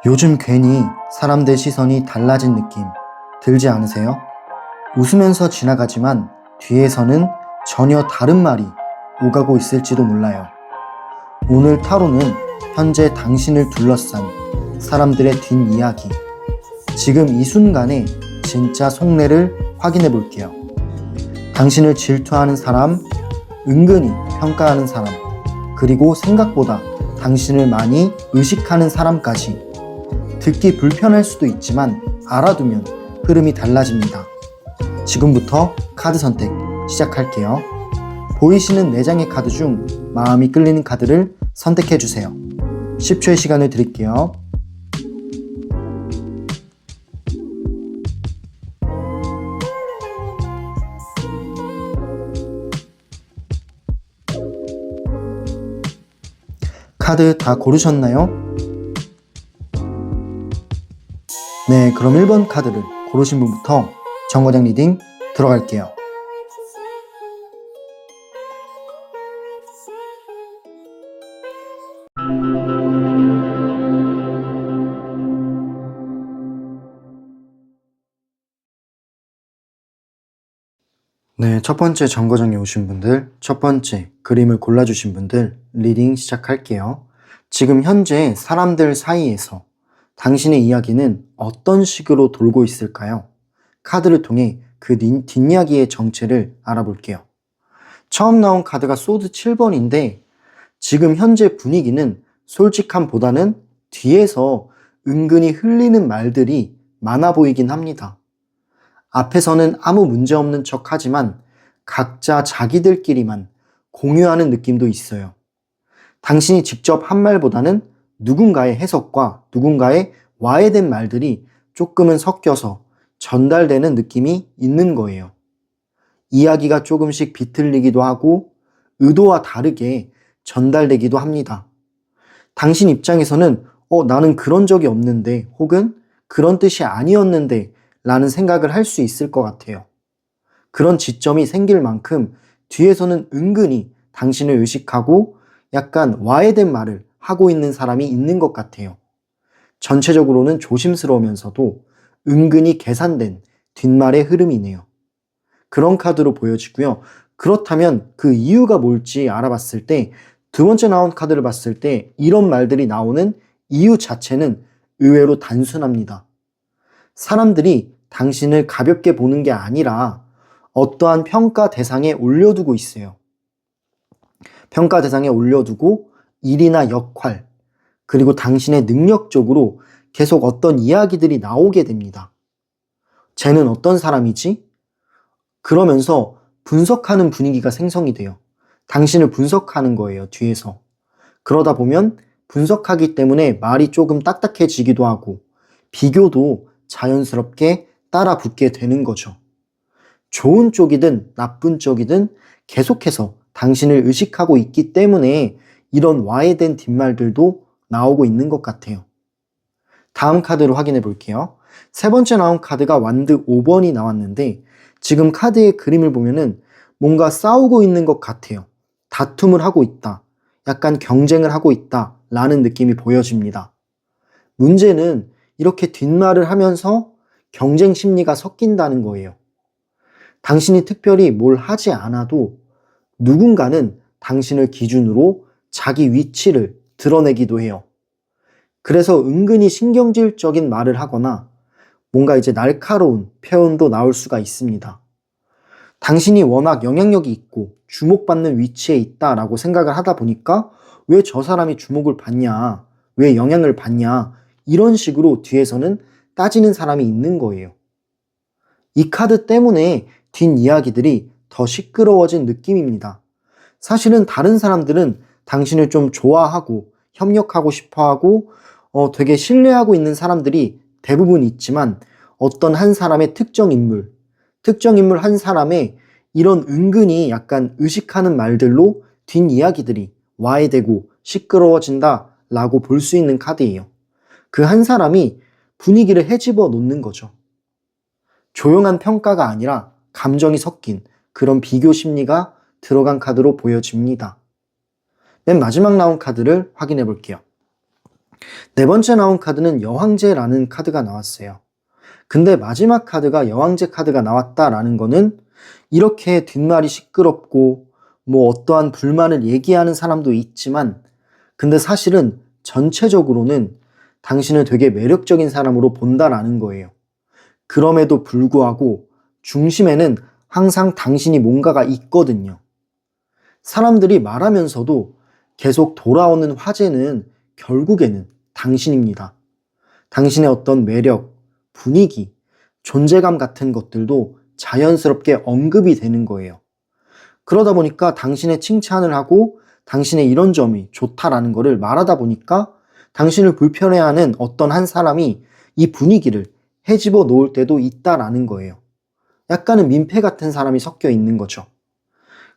요즘 괜히 사람들 시선이 달라진 느낌 들지 않으세요? 웃으면서 지나가지만 뒤에서는 전혀 다른 말이 오가고 있을지도 몰라요. 오늘 타로는 현재 당신을 둘러싼 사람들의 뒷이야기, 지금 이 순간의 진짜 속내를 확인해 볼게요. 당신을 질투하는 사람, 은근히 평가하는 사람, 그리고 생각보다 당신을 많이 의식하는 사람까지. 듣기 불편할 수도 있지만 알아두면 흐름이 달라집니다. 지금부터 카드 선택 시작할게요. 보이시는 4장의 카드 중 마음이 끌리는 카드를 선택해 주세요. 10초의 시간을 드릴게요. 카드 다 고르셨나요? 네, 그럼 1번 카드를 고르신 분부터 정거장 리딩 들어갈게요. 네, 첫 번째 정거장에 오신 분들, 첫 번째 그림을 골라주신 분들 리딩 시작할게요. 지금 현재 사람들 사이에서 당신의 이야기는 어떤 식으로 돌고 있을까요? 카드를 통해 그 뒷이야기의 정체를 알아볼게요. 처음 나온 카드가 소드 7번인데 지금 현재 분위기는 솔직함보다는 뒤에서 은근히 흘리는 말들이 많아 보이긴 합니다. 앞에서는 아무 문제 없는 척 하지만 각자 자기들끼리만 공유하는 느낌도 있어요. 당신이 직접 한 말보다는 누군가의 해석과 누군가의 와해된 말들이 조금은 섞여서 전달되는 느낌이 있는 거예요. 이야기가 조금씩 비틀리기도 하고 의도와 다르게 전달되기도 합니다. 당신 입장에서는 나는 그런 적이 없는데 혹은 그런 뜻이 아니었는데 라는 생각을 할 수 있을 것 같아요. 그런 지점이 생길 만큼 뒤에서는 은근히 당신을 의식하고 약간 와해된 말을 하고 있는 사람이 있는 것 같아요. 전체적으로는 조심스러우면서도 은근히 계산된 뒷말의 흐름이네요. 그런 카드로 보여지고요. 그렇다면 그 이유가 뭘지 알아봤을 때 두 번째 나온 카드를 봤을 때 이런 말들이 나오는 이유 자체는 의외로 단순합니다. 사람들이 당신을 가볍게 보는 게 아니라 어떠한 평가 대상에 올려두고 있어요. 평가 대상에 올려두고 일이나 역할, 그리고 당신의 능력 쪽으로 계속 어떤 이야기들이 나오게 됩니다. 쟤는 어떤 사람이지? 그러면서 분석하는 분위기가 생성이 돼요. 당신을 분석하는 거예요, 뒤에서. 그러다 보면 분석하기 때문에 말이 조금 딱딱해지기도 하고 비교도 자연스럽게 따라 붙게 되는 거죠. 좋은 쪽이든 나쁜 쪽이든 계속해서 당신을 의식하고 있기 때문에 이런 와해된 뒷말들도 나오고 있는 것 같아요. 다음 카드로 확인해 볼게요. 세 번째 나온 카드가 완드 5번이 나왔는데 지금 카드의 그림을 보면은 뭔가 싸우고 있는 것 같아요. 다툼을 하고 있다. 약간 경쟁을 하고 있다. 라는 느낌이 보여집니다. 문제는 이렇게 뒷말을 하면서 경쟁 심리가 섞인다는 거예요. 당신이 특별히 뭘 하지 않아도 누군가는 당신을 기준으로 자기 위치를 드러내기도 해요. 그래서 은근히 신경질적인 말을 하거나 뭔가 이제 날카로운 표현도 나올 수가 있습니다. 당신이 워낙 영향력이 있고 주목받는 위치에 있다라고 생각을 하다 보니까 왜 저 사람이 주목을 받냐, 왜 영향을 받냐 이런 식으로 뒤에서는 따지는 사람이 있는 거예요. 이 카드 때문에 뒷이야기들이 더 시끄러워진 느낌입니다. 사실은 다른 사람들은 당신을 좀 좋아하고 협력하고 싶어하고 되게 신뢰하고 있는 사람들이 대부분 있지만 어떤 한 사람의 특정 인물 한 사람의 이런 은근히 약간 의식하는 말들로 뒷이야기들이 와해되고 시끄러워진다 라고 볼 수 있는 카드예요. 그 한 사람이 분위기를 헤집어 놓는 거죠. 조용한 평가가 아니라 감정이 섞인 그런 비교 심리가 들어간 카드로 보여집니다. 맨 마지막 나온 카드를 확인해 볼게요. 네 번째 나온 카드는 여왕제라는 카드가 나왔어요. 근데 마지막 카드가 여왕제 카드가 나왔다라는 거는 이렇게 뒷말이 시끄럽고 뭐 어떠한 불만을 얘기하는 사람도 있지만 근데 사실은 전체적으로는 당신을 되게 매력적인 사람으로 본다라는 거예요. 그럼에도 불구하고 중심에는 항상 당신이 뭔가가 있거든요. 사람들이 말하면서도 계속 돌아오는 화제는 결국에는 당신입니다. 당신의 어떤 매력, 분위기, 존재감 같은 것들도 자연스럽게 언급이 되는 거예요. 그러다 보니까 당신의 칭찬을 하고 당신의 이런 점이 좋다라는 거를 말하다 보니까 당신을 불편해하는 어떤 한 사람이 이 분위기를 헤집어 놓을 때도 있다라는 거예요. 약간은 민폐 같은 사람이 섞여 있는 거죠.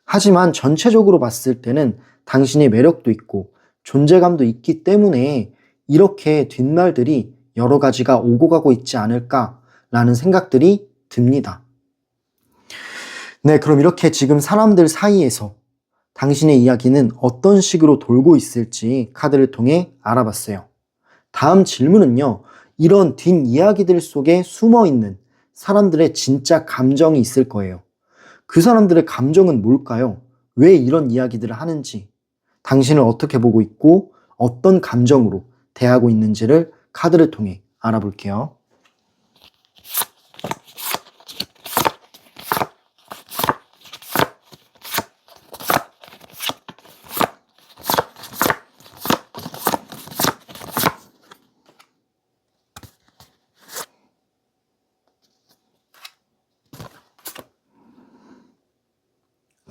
하지만 전체적으로 봤을 때는 당신의 매력도 있고 존재감도 있기 때문에 이렇게 뒷말들이 여러 가지가 오고 가고 있지 않을까라는 생각들이 듭니다. 네, 그럼 이렇게 지금 사람들 사이에서 당신의 이야기는 어떤 식으로 돌고 있을지 카드를 통해 알아봤어요. 다음 질문은요, 이런 뒷이야기들 속에 숨어 있는 사람들의 진짜 감정이 있을 거예요. 그 사람들의 감정은 뭘까요? 왜 이런 이야기들을 하는지, 당신을 어떻게 보고 있고 어떤 감정으로 대하고 있는지를 카드를 통해 알아볼게요.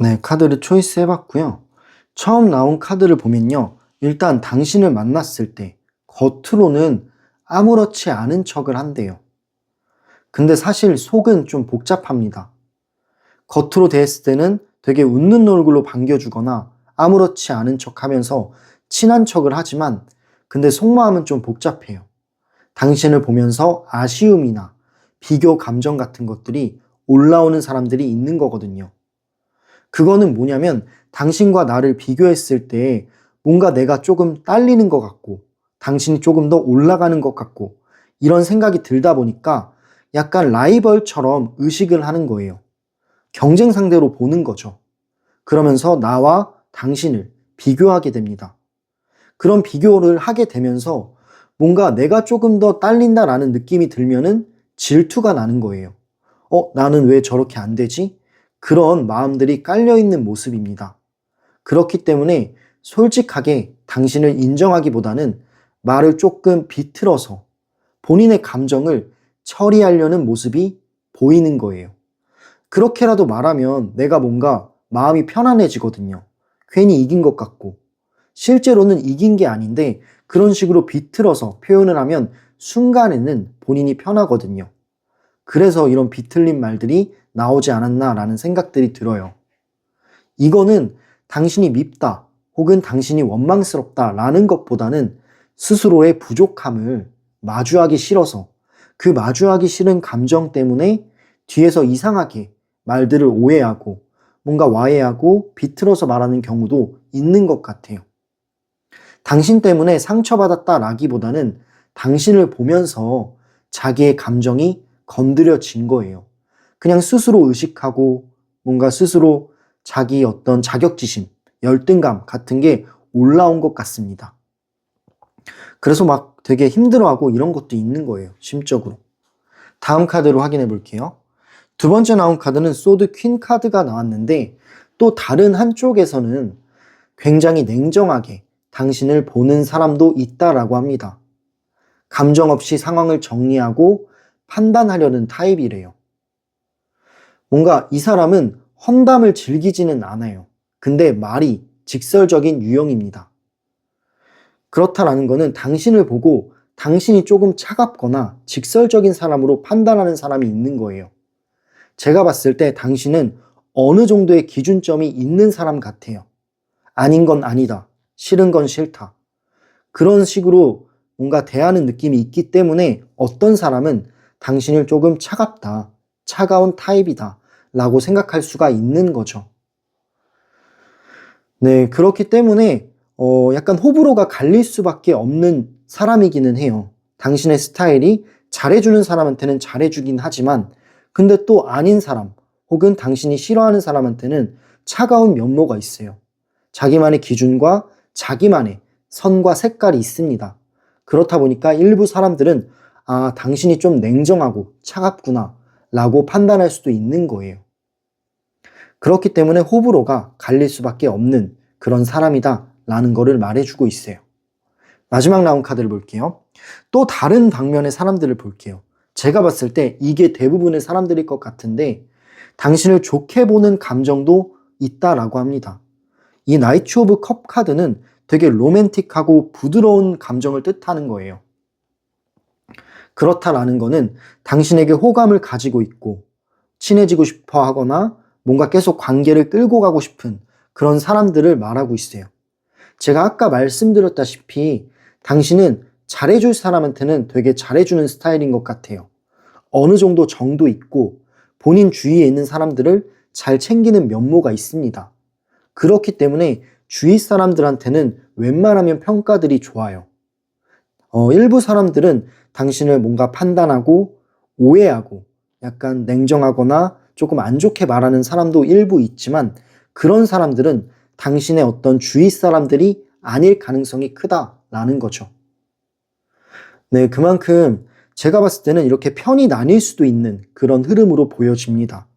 네, 카드를 초이스 해봤고요. 처음 나온 카드를 보면요. 일단 당신을 만났을 때 겉으로는 아무렇지 않은 척을 한대요. 근데 사실 속은 좀 복잡합니다. 겉으로 대했을 때는 되게 웃는 얼굴로 반겨주거나 아무렇지 않은 척 하면서 친한 척을 하지만 근데 속마음은 좀 복잡해요. 당신을 보면서 아쉬움이나 비교 감정 같은 것들이 올라오는 사람들이 있는 거거든요. 그거는 뭐냐면 당신과 나를 비교했을 때 뭔가 내가 조금 딸리는 것 같고 당신이 조금 더 올라가는 것 같고 이런 생각이 들다 보니까 약간 라이벌처럼 의식을 하는 거예요. 경쟁 상대로 보는 거죠. 그러면서 나와 당신을 비교하게 됩니다. 그런 비교를 하게 되면서 뭔가 내가 조금 더 딸린다라는 느낌이 들면은 질투가 나는 거예요. 나는 왜 저렇게 안 되지? 그런 마음들이 깔려있는 모습입니다. 그렇기 때문에 솔직하게 당신을 인정하기보다는 말을 조금 비틀어서 본인의 감정을 처리하려는 모습이 보이는 거예요. 그렇게라도 말하면 내가 뭔가 마음이 편안해지거든요. 괜히 이긴 것 같고. 실제로는 이긴 게 아닌데 그런 식으로 비틀어서 표현을 하면 순간에는 본인이 편하거든요. 그래서 이런 비틀린 말들이 나오지 않았나라는 생각들이 들어요. 이거는 당신이 밉다 혹은 당신이 원망스럽다라는 것보다는 스스로의 부족함을 마주하기 싫어서 그 마주하기 싫은 감정 때문에 뒤에서 이상하게 말들을 오해하고 뭔가 와해하고 비틀어서 말하는 경우도 있는 것 같아요. 당신 때문에 상처받았다라기보다는 당신을 보면서 자기의 감정이 건드려진 거예요. 그냥 스스로 의식하고 뭔가 스스로 자기 어떤 자격지심, 열등감 같은 게 올라온 것 같습니다. 그래서 막 되게 힘들어하고 이런 것도 있는 거예요. 심적으로. 다음 카드로 확인해 볼게요. 두 번째 나온 카드는 소드 퀸 카드가 나왔는데 또 다른 한쪽에서는 굉장히 냉정하게 당신을 보는 사람도 있다라고 합니다. 감정 없이 상황을 정리하고 판단하려는 타입이래요. 뭔가 이 사람은 험담을 즐기지는 않아요. 근데 말이 직설적인 유형입니다. 그렇다라는 거는 당신을 보고 당신이 조금 차갑거나 직설적인 사람으로 판단하는 사람이 있는 거예요. 제가 봤을 때 당신은 어느 정도의 기준점이 있는 사람 같아요. 아닌 건 아니다. 싫은 건 싫다. 그런 식으로 뭔가 대하는 느낌이 있기 때문에 어떤 사람은 당신을 조금 차갑다, 차가운 타입이다 라고 생각할 수가 있는 거죠. 네, 그렇기 때문에 약간 호불호가 갈릴 수밖에 없는 사람이기는 해요. 당신의 스타일이 잘해주는 사람한테는 잘해주긴 하지만 근데 또 아닌 사람 혹은 당신이 싫어하는 사람한테는 차가운 면모가 있어요. 자기만의 기준과 자기만의 선과 색깔이 있습니다. 그렇다 보니까 일부 사람들은 아, 당신이 좀 냉정하고 차갑구나 라고 판단할 수도 있는 거예요. 그렇기 때문에 호불호가 갈릴 수밖에 없는 그런 사람이다 라는 거를 말해주고 있어요. 마지막 나온 카드를 볼게요. 또 다른 방면의 사람들을 볼게요. 제가 봤을 때 이게 대부분의 사람들일 것 같은데 당신을 좋게 보는 감정도 있다라고 합니다. 이 나이트 오브 컵 카드는 되게 로맨틱하고 부드러운 감정을 뜻하는 거예요. 그렇다라는 거는 당신에게 호감을 가지고 있고 친해지고 싶어 하거나 뭔가 계속 관계를 끌고 가고 싶은 그런 사람들을 말하고 있어요. 제가 아까 말씀드렸다시피 당신은 잘해줄 사람한테는 되게 잘해주는 스타일인 것 같아요. 어느 정도 정도 있고 본인 주위에 있는 사람들을 잘 챙기는 면모가 있습니다. 그렇기 때문에 주위 사람들한테는 웬만하면 평가들이 좋아요. 일부 사람들은 당신을 뭔가 판단하고 오해하고 약간 냉정하거나 조금 안 좋게 말하는 사람도 일부 있지만 그런 사람들은 당신의 어떤 주위 사람들이 아닐 가능성이 크다라는 거죠. 네, 그만큼 제가 봤을 때는 이렇게 편이 나뉠 수도 있는 그런 흐름으로 보여집니다.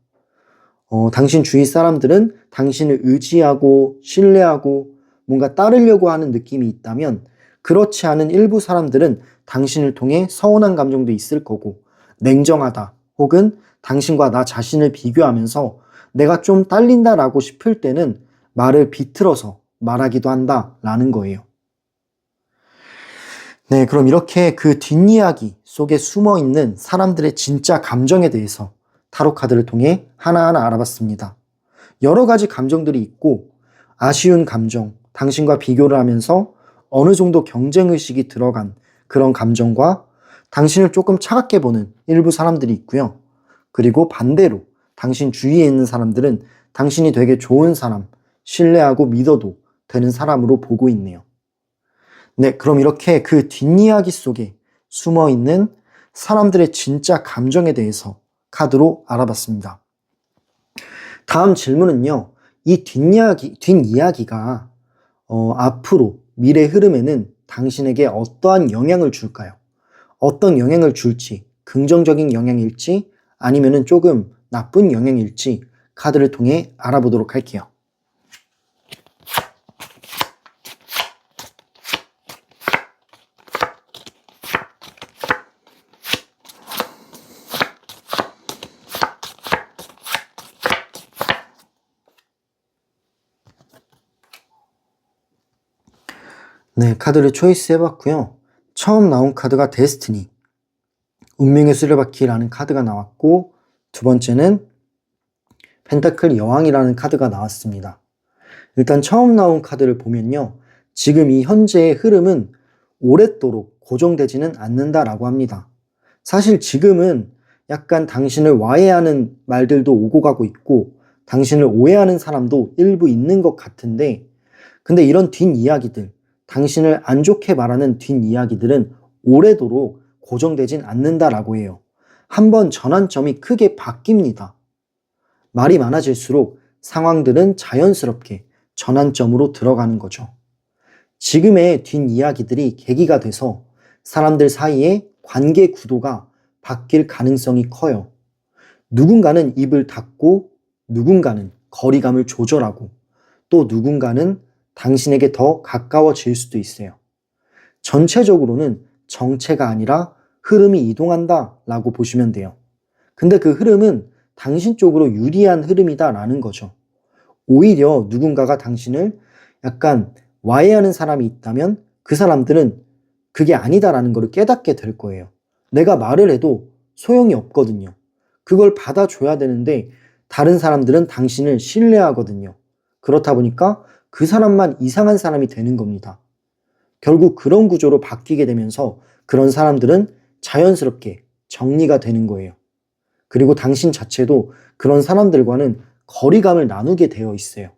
당신 주위 사람들은 당신을 의지하고 신뢰하고 뭔가 따르려고 하는 느낌이 있다면 그렇지 않은 일부 사람들은 당신을 통해 서운한 감정도 있을 거고 냉정하다 혹은 당신과 나 자신을 비교하면서 내가 좀 딸린다라고 싶을 때는 말을 비틀어서 말하기도 한다라는 거예요. 네, 그럼 이렇게 그 뒷이야기 속에 숨어 있는 사람들의 진짜 감정에 대해서 타로 카드를 통해 하나하나 알아봤습니다. 여러 가지 감정들이 있고 아쉬운 감정, 당신과 비교를 하면서 어느 정도 경쟁의식이 들어간 그런 감정과 당신을 조금 차갑게 보는 일부 사람들이 있고요. 그리고 반대로 당신 주위에 있는 사람들은 당신이 되게 좋은 사람, 신뢰하고 믿어도 되는 사람으로 보고 있네요. 네, 그럼 이렇게 그 뒷이야기 속에 숨어 있는 사람들의 진짜 감정에 대해서 카드로 알아봤습니다. 다음 질문은요. 이 뒷이야기가 앞으로 미래 흐름에는 당신에게 어떠한 영향을 줄까요? 어떤 영향을 줄지, 긍정적인 영향일지 아니면은 조금 나쁜 영향일지 카드를 통해 알아보도록 할게요. 네, 카드를 초이스 해봤고요. 처음 나온 카드가 데스티니, 운명의 수레바퀴라는 카드가 나왔고 두 번째는 펜타클 여왕이라는 카드가 나왔습니다. 일단 처음 나온 카드를 보면요. 지금 이 현재의 흐름은 오랫도록 고정되지는 않는다라고 합니다. 사실 지금은 약간 당신을 와해하는 말들도 오고 가고 있고 당신을 오해하는 사람도 일부 있는 것 같은데 근데 이런 뒷이야기들, 당신을 안 좋게 말하는 뒷이야기들은 오래도록 고정되진 않는다라고 해요. 한번 전환점이 크게 바뀝니다. 말이 많아질수록 상황들은 자연스럽게 전환점으로 들어가는 거죠. 지금의 뒷이야기들이 계기가 돼서 사람들 사이의 관계 구도가 바뀔 가능성이 커요. 누군가는 입을 닫고 누군가는 거리감을 조절하고 또 누군가는 당신에게 더 가까워질 수도 있어요. 전체적으로는 정체가 아니라 흐름이 이동한다 라고 보시면 돼요. 근데 그 흐름은 당신 쪽으로 유리한 흐름이다라는 거죠. 오히려 누군가가 당신을 약간 와해하는 사람이 있다면 그 사람들은 그게 아니다라는 걸 깨닫게 될 거예요. 내가 말을 해도 소용이 없거든요. 그걸 받아줘야 되는데 다른 사람들은 당신을 신뢰하거든요. 그렇다 보니까 그 사람만 이상한 사람이 되는 겁니다. 결국 그런 구조로 바뀌게 되면서 그런 사람들은 자연스럽게 정리가 되는 거예요. 그리고 당신 자체도 그런 사람들과는 거리감을 나누게 되어 있어요.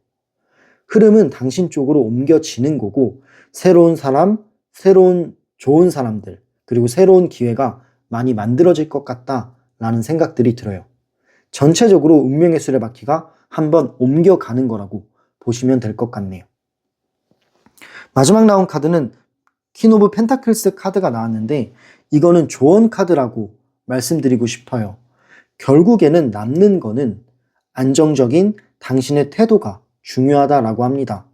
흐름은 당신 쪽으로 옮겨지는 거고 새로운 사람, 새로운 좋은 사람들, 그리고 새로운 기회가 많이 만들어질 것 같다라는 생각들이 들어요. 전체적으로 운명의 수레바퀴가 한번 옮겨가는 거라고 보시면 될 것 같네요. 마지막 나온 카드는 퀸 오브 펜타클스 카드가 나왔는데 이거는 조언 카드라고 말씀드리고 싶어요. 결국에는 남는 거는 안정적인 당신의 태도가 중요하다라고 합니다.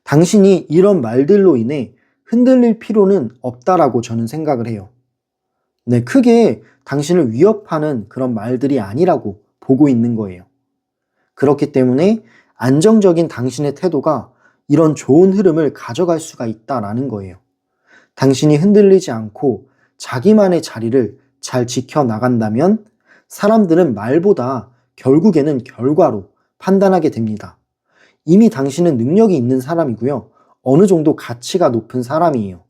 당신이 이런 말들로 인해 흔들릴 필요는 없다라고 저는 생각을 해요. 네, 크게 당신을 위협하는 그런 말들이 아니라고 보고 있는 거예요. 그렇기 때문에 안정적인 당신의 태도가 이런 좋은 흐름을 가져갈 수가 있다라는 거예요. 당신이 흔들리지 않고 자기만의 자리를 잘 지켜나간다면 사람들은 말보다 결국에는 결과로 판단하게 됩니다. 이미 당신은 능력이 있는 사람이고요. 어느 정도 가치가 높은 사람이에요.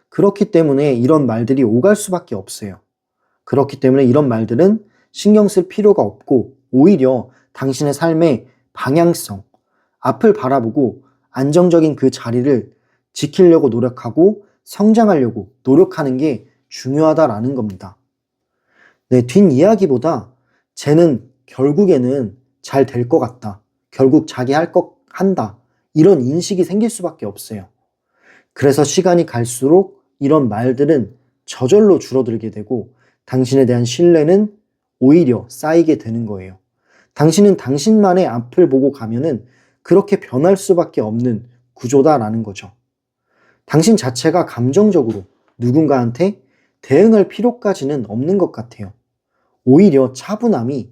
그렇기 때문에 이런 말들이 오갈 수밖에 없어요. 그렇기 때문에 이런 말들은 신경 쓸 필요가 없고 오히려 당신의 삶의 방향성, 앞을 바라보고 안정적인 그 자리를 지키려고 노력하고 성장하려고 노력하는 게 중요하다라는 겁니다. 네, 뒷이야기보다 쟤는 결국에는 잘 될 것 같다. 결국 자기 할 것 한다. 이런 인식이 생길 수밖에 없어요. 그래서 시간이 갈수록 이런 말들은 저절로 줄어들게 되고 당신에 대한 신뢰는 오히려 쌓이게 되는 거예요. 당신은 당신만의 앞을 보고 가면은 그렇게 변할 수밖에 없는 구조다라는 거죠. 당신 자체가 감정적으로 누군가한테 대응할 필요까지는 없는 것 같아요. 오히려 차분함이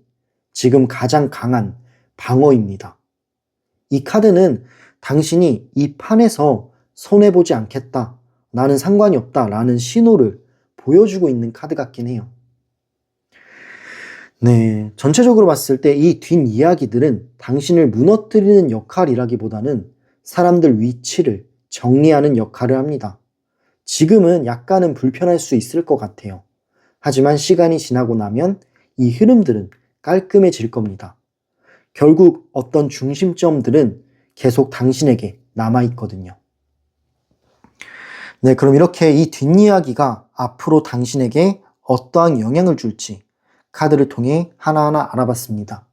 지금 가장 강한 방어입니다. 이 카드는 당신이 이 판에서 손해보지 않겠다, 나는 상관이 없다 라는 신호를 보여주고 있는 카드 같긴 해요. 네, 전체적으로 봤을 때 이 뒷이야기들은 당신을 무너뜨리는 역할이라기보다는 사람들 위치를 정리하는 역할을 합니다. 지금은 약간은 불편할 수 있을 것 같아요. 하지만 시간이 지나고 나면 이 흐름들은 깔끔해질 겁니다. 결국 어떤 중심점들은 계속 당신에게 남아있거든요. 네, 그럼 이렇게 이 뒷이야기가 앞으로 당신에게 어떠한 영향을 줄지 카드를 통해 하나하나 알아봤습니다.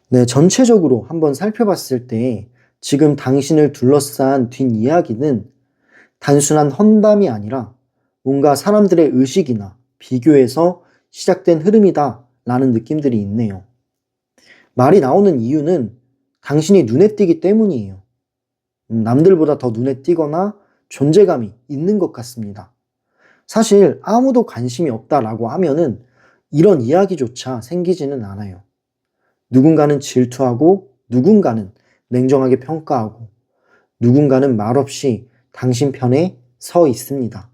네, 전체적으로 한번 살펴봤을 때 지금 당신을 둘러싼 뒷이야기는 단순한 험담이 아니라 뭔가 사람들의 의식이나 비교에서 시작된 흐름이다 라는 느낌들이 있네요. 말이 나오는 이유는 당신이 눈에 띄기 때문이에요. 남들보다 더 눈에 띄거나 존재감이 있는 것 같습니다. 사실 아무도 관심이 없다라고 하면은 이런 이야기조차 생기지는 않아요. 누군가는 질투하고 누군가는 냉정하게 평가하고 누군가는 말없이 당신 편에 서 있습니다.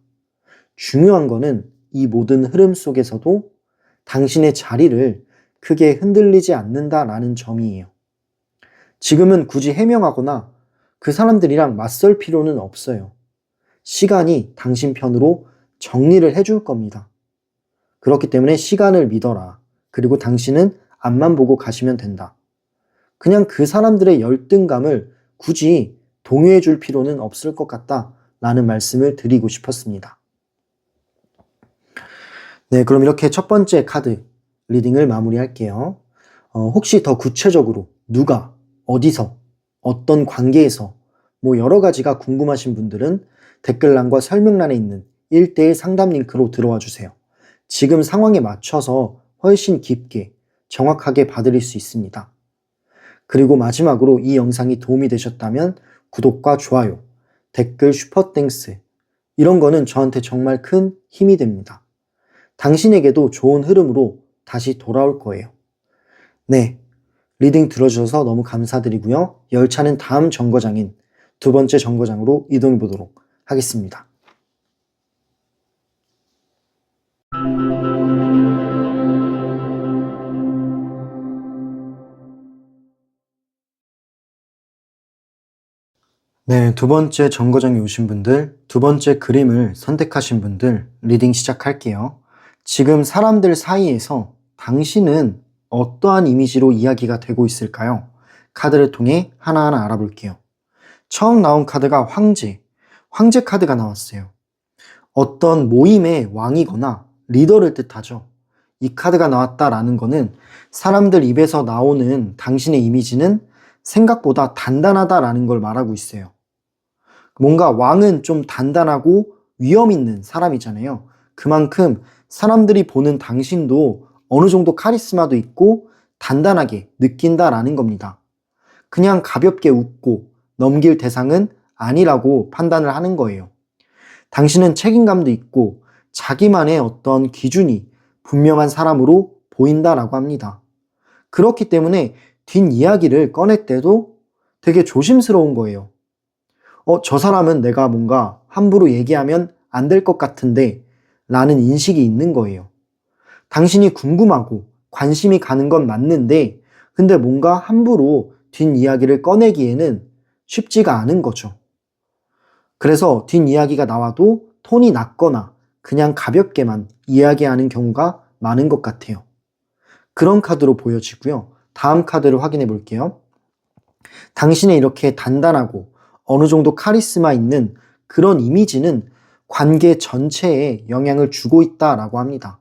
중요한 거는 이 모든 흐름 속에서도 당신의 자리를 크게 흔들리지 않는다라는 점이에요. 지금은 굳이 해명하거나 그 사람들이랑 맞설 필요는 없어요. 시간이 당신 편으로 정리를 해줄 겁니다. 그렇기 때문에 시간을 믿어라. 그리고 당신은 앞만 보고 가시면 된다. 그냥 그 사람들의 열등감을 굳이 동요해 줄 필요는 없을 것 같다 라는 말씀을 드리고 싶었습니다. 네, 그럼 이렇게 첫 번째 카드 리딩을 마무리할게요. 혹시 더 구체적으로 누가, 어디서, 어떤 관계에서 뭐 여러 가지가 궁금하신 분들은 댓글란과 설명란에 있는 1:1 상담 링크로 들어와 주세요. 지금 상황에 맞춰서 훨씬 깊게 정확하게 봐드릴 수 있습니다. 그리고 마지막으로 이 영상이 도움이 되셨다면 구독과 좋아요, 댓글, 슈퍼땡스 이런 거는 저한테 정말 큰 힘이 됩니다. 당신에게도 좋은 흐름으로 다시 돌아올 거예요. 네, 리딩 들어주셔서 너무 감사드리고요. 열차는 다음 정거장인 두 번째 정거장으로 이동해 보도록 하겠습니다. 네, 두 번째 정거장에 오신 분들, 두 번째 그림을 선택하신 분들 리딩 시작할게요. 지금 사람들 사이에서 당신은 어떠한 이미지로 이야기가 되고 있을까요? 카드를 통해 하나하나 알아볼게요. 처음 나온 카드가 황제 카드가 나왔어요. 어떤 모임의 왕이거나 리더를 뜻하죠. 이 카드가 나왔다라는 거는 사람들 입에서 나오는 당신의 이미지는 생각보다 단단하다라는 걸 말하고 있어요. 뭔가 왕은 좀 단단하고 위험 있는 사람이잖아요. 그만큼 사람들이 보는 당신도 어느 정도 카리스마도 있고 단단하게 느낀다라는 겁니다. 그냥 가볍게 웃고 넘길 대상은 아니라고 판단을 하는 거예요. 당신은 책임감도 있고 자기만의 어떤 기준이 분명한 사람으로 보인다라고 합니다. 그렇기 때문에 뒷이야기를 꺼낼 때도 되게 조심스러운 거예요. 저 사람은 내가 뭔가 함부로 얘기하면 안 될 것 같은데 라는 인식이 있는 거예요. 당신이 궁금하고 관심이 가는 건 맞는데 근데 뭔가 함부로 뒷이야기를 꺼내기에는 쉽지가 않은 거죠. 그래서 뒷이야기가 나와도 톤이 낮거나 그냥 가볍게만 이야기하는 경우가 많은 것 같아요. 그런 카드로 보여지고요. 다음 카드를 확인해 볼게요. 당신의 이렇게 단단하고 어느 정도 카리스마 있는 그런 이미지는 관계 전체에 영향을 주고 있다라고 합니다.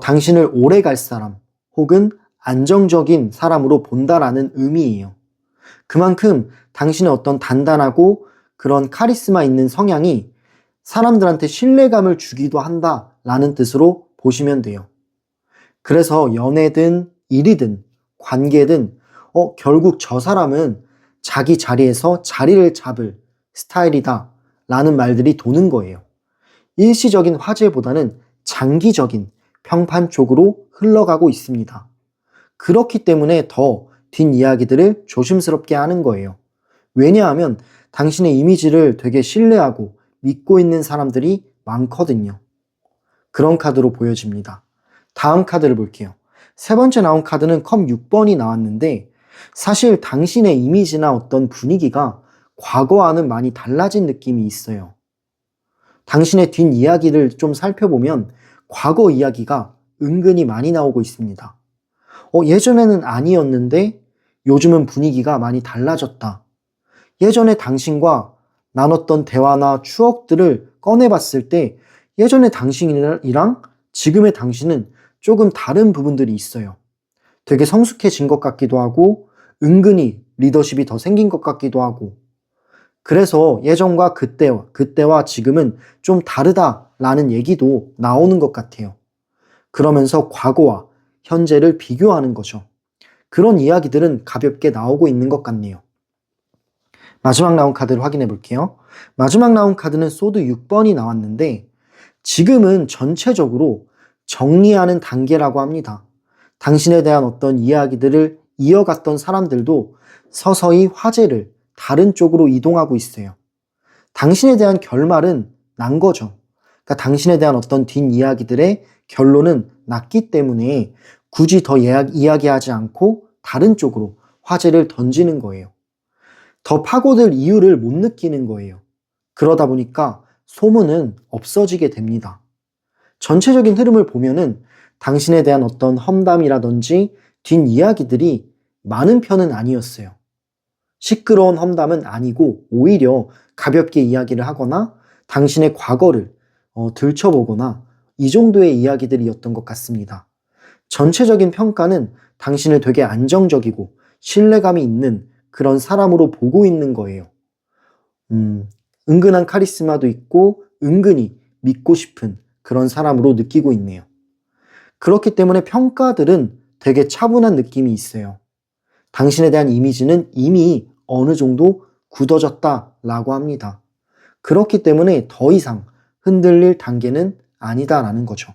당신을 오래 갈 사람 혹은 안정적인 사람으로 본다라는 의미예요. 그만큼 당신의 어떤 단단하고 그런 카리스마 있는 성향이 사람들한테 신뢰감을 주기도 한다라는 뜻으로 보시면 돼요. 그래서 연애든 일이든 관계든 결국 저 사람은 자기 자리에서 자리를 잡을 스타일이다 라는 말들이 도는 거예요. 일시적인 화제보다는 장기적인 평판 쪽으로 흘러가고 있습니다. 그렇기 때문에 더 뒷이야기들을 조심스럽게 하는 거예요. 왜냐하면 당신의 이미지를 되게 신뢰하고 믿고 있는 사람들이 많거든요. 그런 카드로 보여집니다. 다음 카드를 볼게요. 세 번째 나온 카드는 컵 6번이 나왔는데 사실 당신의 이미지나 어떤 분위기가 과거와는 많이 달라진 느낌이 있어요. 당신의 뒷이야기를 좀 살펴보면 과거 이야기가 은근히 많이 나오고 있습니다. 예전에는 아니었는데 요즘은 분위기가 많이 달라졌다. 예전에 당신과 나눴던 대화나 추억들을 꺼내봤을 때 예전의 당신이랑 지금의 당신은 조금 다른 부분들이 있어요. 되게 성숙해진 것 같기도 하고 은근히 리더십이 더 생긴 것 같기도 하고 그래서 예전과 그때와 지금은 좀 다르다라는 얘기도 나오는 것 같아요. 그러면서 과거와 현재를 비교하는 거죠. 그런 이야기들은 가볍게 나오고 있는 것 같네요. 마지막 나온 카드를 확인해 볼게요. 마지막 나온 카드는 소드 6번이 나왔는데 지금은 전체적으로 정리하는 단계라고 합니다. 당신에 대한 어떤 이야기들을 이어갔던 사람들도 서서히 화제를 다른 쪽으로 이동하고 있어요. 당신에 대한 결말은 난 거죠. 그러니까 당신에 대한 어떤 뒷이야기들의 결론은 났기 때문에 굳이 더 이야기하지 않고 다른 쪽으로 화제를 던지는 거예요. 더 파고들 이유를 못 느끼는 거예요. 그러다 보니까 소문은 없어지게 됩니다. 전체적인 흐름을 보면은 당신에 대한 어떤 험담이라든지 뒷이야기들이 많은 편은 아니었어요. 시끄러운 험담은 아니고 오히려 가볍게 이야기를 하거나 당신의 과거를 들춰보거나 이 정도의 이야기들이었던 것 같습니다. 전체적인 평가는 당신을 되게 안정적이고 신뢰감이 있는 그런 사람으로 보고 있는 거예요. 은근한 카리스마도 있고 은근히 믿고 싶은 그런 사람으로 느끼고 있네요. 그렇기 때문에 평가들은 되게 차분한 느낌이 있어요. 당신에 대한 이미지는 이미 어느 정도 굳어졌다라고 합니다. 그렇기 때문에 더 이상 흔들릴 단계는 아니다라는 거죠.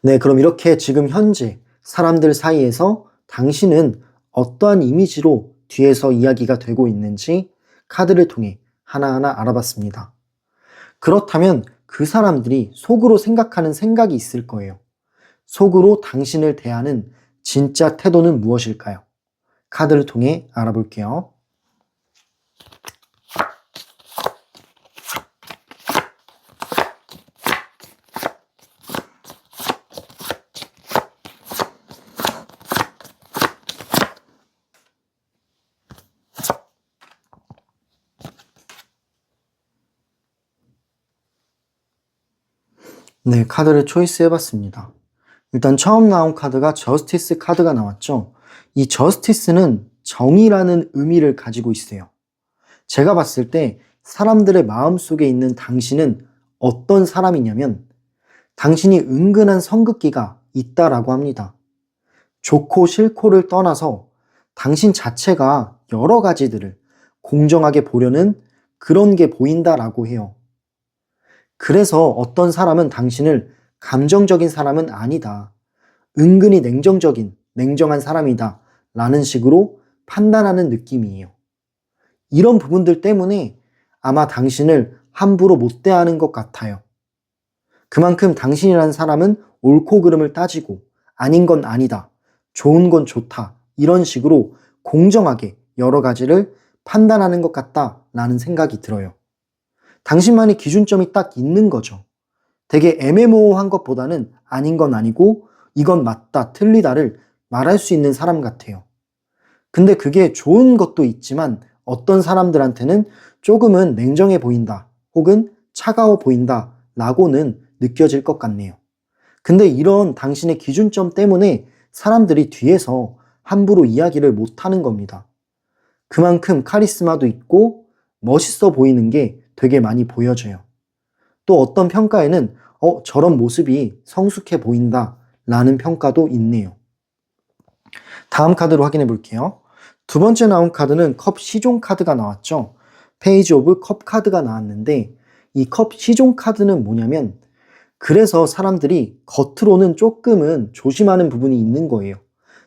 네, 그럼 이렇게 지금 현재 사람들 사이에서 당신은 어떠한 이미지로 뒤에서 이야기가 되고 있는지 카드를 통해 하나하나 알아봤습니다. 그렇다면 그 사람들이 속으로 생각하는 생각이 있을 거예요. 속으로 당신을 대하는 진짜 태도는 무엇일까요? 카드를 통해 알아볼게요. 네, 카드를 초이스 해봤습니다. 일단 처음 나온 카드가 저스티스 카드가 나왔죠. 이 저스티스는 정의라는 의미를 가지고 있어요. 제가 봤을 때 사람들의 마음속에 있는 당신은 어떤 사람이냐면 당신이 은근한 성급기가 있다라고 합니다. 좋고 싫고를 떠나서 당신 자체가 여러 가지들을 공정하게 보려는 그런 게 보인다라고 해요. 그래서 어떤 사람은 당신을 감정적인 사람은 아니다. 은근히 냉정한 사람이다. 라는 식으로 판단하는 느낌이에요. 이런 부분들 때문에 아마 당신을 함부로 못 대하는 것 같아요. 그만큼 당신이라는 사람은 옳고 그름을 따지고 아닌 건 아니다. 좋은 건 좋다. 이런 식으로 공정하게 여러 가지를 판단하는 것 같다라는 생각이 들어요. 당신만의 기준점이 딱 있는 거죠. 되게 애매모호한 것보다는 아닌 건 아니고 이건 맞다, 틀리다를 말할 수 있는 사람 같아요. 근데 그게 좋은 것도 있지만 어떤 사람들한테는 조금은 냉정해 보인다 혹은 차가워 보인다 라고는 느껴질 것 같네요. 근데 이런 당신의 기준점 때문에 사람들이 뒤에서 함부로 이야기를 못하는 겁니다. 그만큼 카리스마도 있고 멋있어 보이는 게 되게 많이 보여져요. 또 어떤 평가에는 저런 모습이 성숙해 보인다 라는 평가도 있네요. 다음 카드로 확인해 볼게요. 두 번째 나온 카드는 컵 시종 카드가 나왔죠. 페이지 오브 컵 카드가 나왔는데 이 컵 시종 카드는 뭐냐면 그래서 사람들이 겉으로는 조금은 조심하는 부분이 있는 거예요.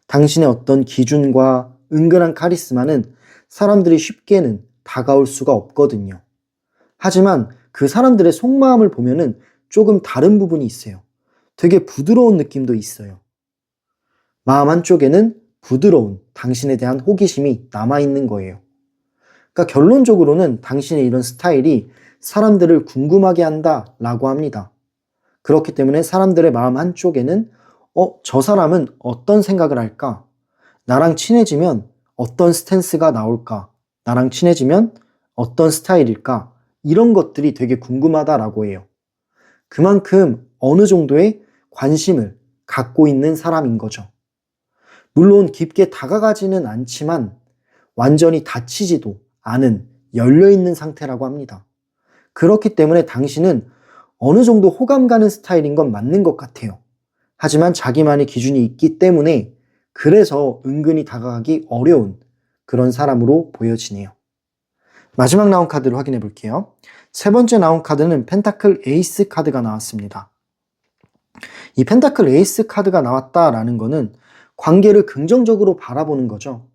당신의 어떤 기준과 은근한 카리스마는 사람들이 쉽게는 다가올 수가 없거든요. 하지만 그 사람들의 속마음을 보면은 조금 다른 부분이 있어요. 되게 부드러운 느낌도 있어요. 마음 한쪽에는 부드러운 당신에 대한 호기심이 남아있는 거예요. 그러니까 결론적으로는 당신의 이런 스타일이 사람들을 궁금하게 한다라고 합니다. 그렇기 때문에 사람들의 마음 한쪽에는 저 사람은 어떤 생각을 할까? 나랑 친해지면 어떤 스탠스가 나올까? 나랑 친해지면 어떤 스타일일까? 이런 것들이 되게 궁금하다라고 해요. 그만큼 어느 정도의 관심을 갖고 있는 사람인 거죠. 물론 깊게 다가가지는 않지만 완전히 닫히지도 않은 열려있는 상태라고 합니다. 그렇기 때문에 당신은 어느 정도 호감 가는 스타일인 건 맞는 것 같아요. 하지만 자기만의 기준이 있기 때문에 그래서 은근히 다가가기 어려운 그런 사람으로 보여지네요. 마지막 나온 카드를 확인해 볼게요. 세 번째 나온 카드는 펜타클 에이스 카드가 나왔습니다. 이 펜타클 에이스 카드가 나왔다라는 거는 관계를 긍정적으로 바라보는 거죠.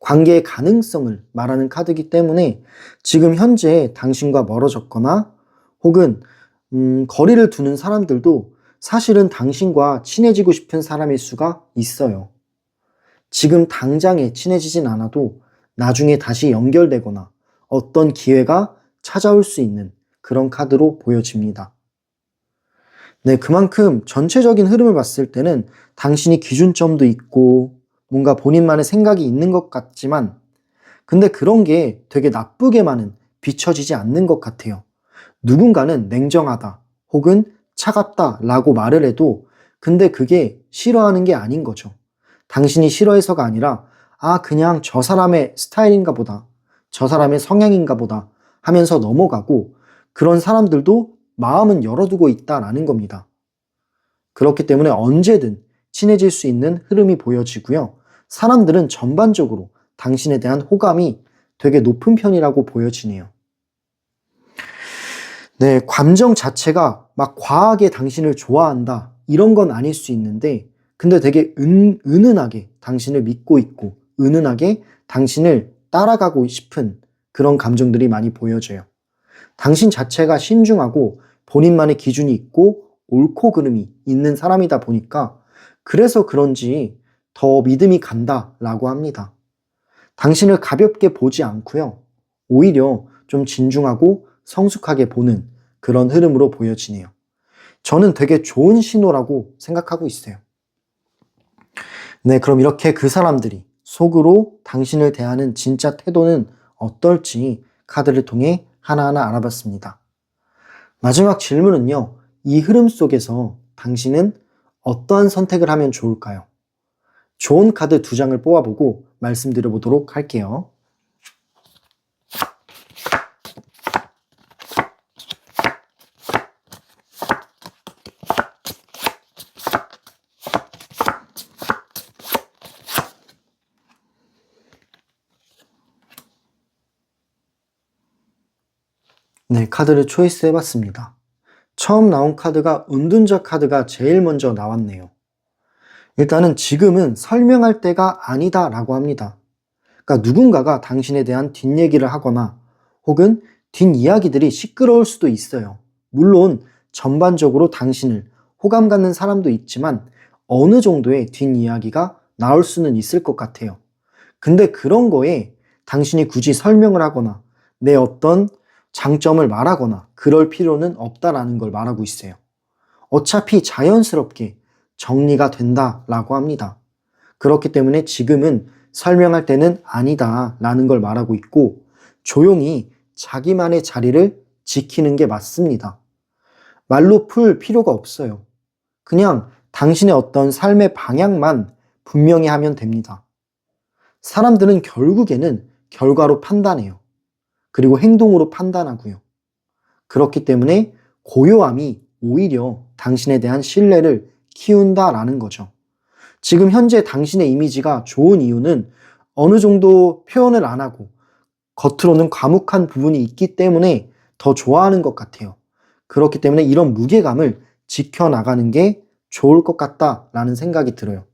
관계의 가능성을 말하는 카드이기 때문에 지금 현재 당신과 멀어졌거나 혹은 거리를 두는 사람들도 사실은 당신과 친해지고 싶은 사람일 수가 있어요. 지금 당장에 친해지진 않아도 나중에 다시 연결되거나 어떤 기회가 찾아올 수 있는 그런 카드로 보여집니다. 네, 그만큼 전체적인 흐름을 봤을 때는 당신이 기준점도 있고 뭔가 본인만의 생각이 있는 것 같지만 근데 그런 게 되게 나쁘게만은 비춰지지 않는 것 같아요. 누군가는 냉정하다 혹은 차갑다 라고 말을 해도 근데 그게 싫어하는 게 아닌 거죠. 당신이 싫어해서가 아니라 그냥 저 사람의 스타일인가 보다. 저 사람의 성향인가 보다 하면서 넘어가고 그런 사람들도 마음은 열어두고 있다라는 겁니다. 그렇기 때문에 언제든 친해질 수 있는 흐름이 보여지고요. 사람들은 전반적으로 당신에 대한 호감이 되게 높은 편이라고 보여지네요. 네, 감정 자체가 막 과하게 당신을 좋아한다 이런 건 아닐 수 있는데 근데 되게 은은하게 당신을 믿고 있고 은은하게 당신을 따라가고 싶은 그런 감정들이 많이 보여져요. 당신 자체가 신중하고 본인만의 기준이 있고 옳고 그름이 있는 사람이다 보니까 그래서 그런지 더 믿음이 간다라고 합니다. 당신을 가볍게 보지 않고요. 오히려 좀 진중하고 성숙하게 보는 그런 흐름으로 보여지네요. 저는 되게 좋은 신호라고 생각하고 있어요. 네, 그럼 이렇게 그 사람들이 속으로 당신을 대하는 진짜 태도는 어떨지 카드를 통해 하나하나 알아봤습니다. 마지막 질문은요. 이 흐름 속에서 당신은 어떠한 선택을 하면 좋을까요? 좋은 카드 2장을 뽑아보고 말씀드려보도록 할게요. 네, 카드를 초이스 해봤습니다. 처음 나온 카드가 은둔자 카드가 제일 먼저 나왔네요. 일단은 지금은 설명할 때가 아니다 라고 합니다. 그러니까 누군가가 당신에 대한 뒷얘기를 하거나 혹은 뒷이야기들이 시끄러울 수도 있어요. 물론 전반적으로 당신을 호감 갖는 사람도 있지만 어느 정도의 뒷이야기가 나올 수는 있을 것 같아요. 근데 그런 거에 당신이 굳이 설명을 하거나 내 어떤 장점을 말하거나 그럴 필요는 없다라는 걸 말하고 있어요. 어차피 자연스럽게 정리가 된다라고 합니다. 그렇기 때문에 지금은 설명할 때는 아니다라는 걸 말하고 있고 조용히 자기만의 자리를 지키는 게 맞습니다. 말로 풀 필요가 없어요. 그냥 당신의 어떤 삶의 방향만 분명히 하면 됩니다. 사람들은 결국에는 결과로 판단해요. 그리고 행동으로 판단하고요. 그렇기 때문에 고요함이 오히려 당신에 대한 신뢰를 키운다라는 거죠. 지금 현재 당신의 이미지가 좋은 이유는 어느 정도 표현을 안 하고 겉으로는 과묵한 부분이 있기 때문에 더 좋아하는 것 같아요. 그렇기 때문에 이런 무게감을 지켜나가는 게 좋을 것 같다라는 생각이 들어요.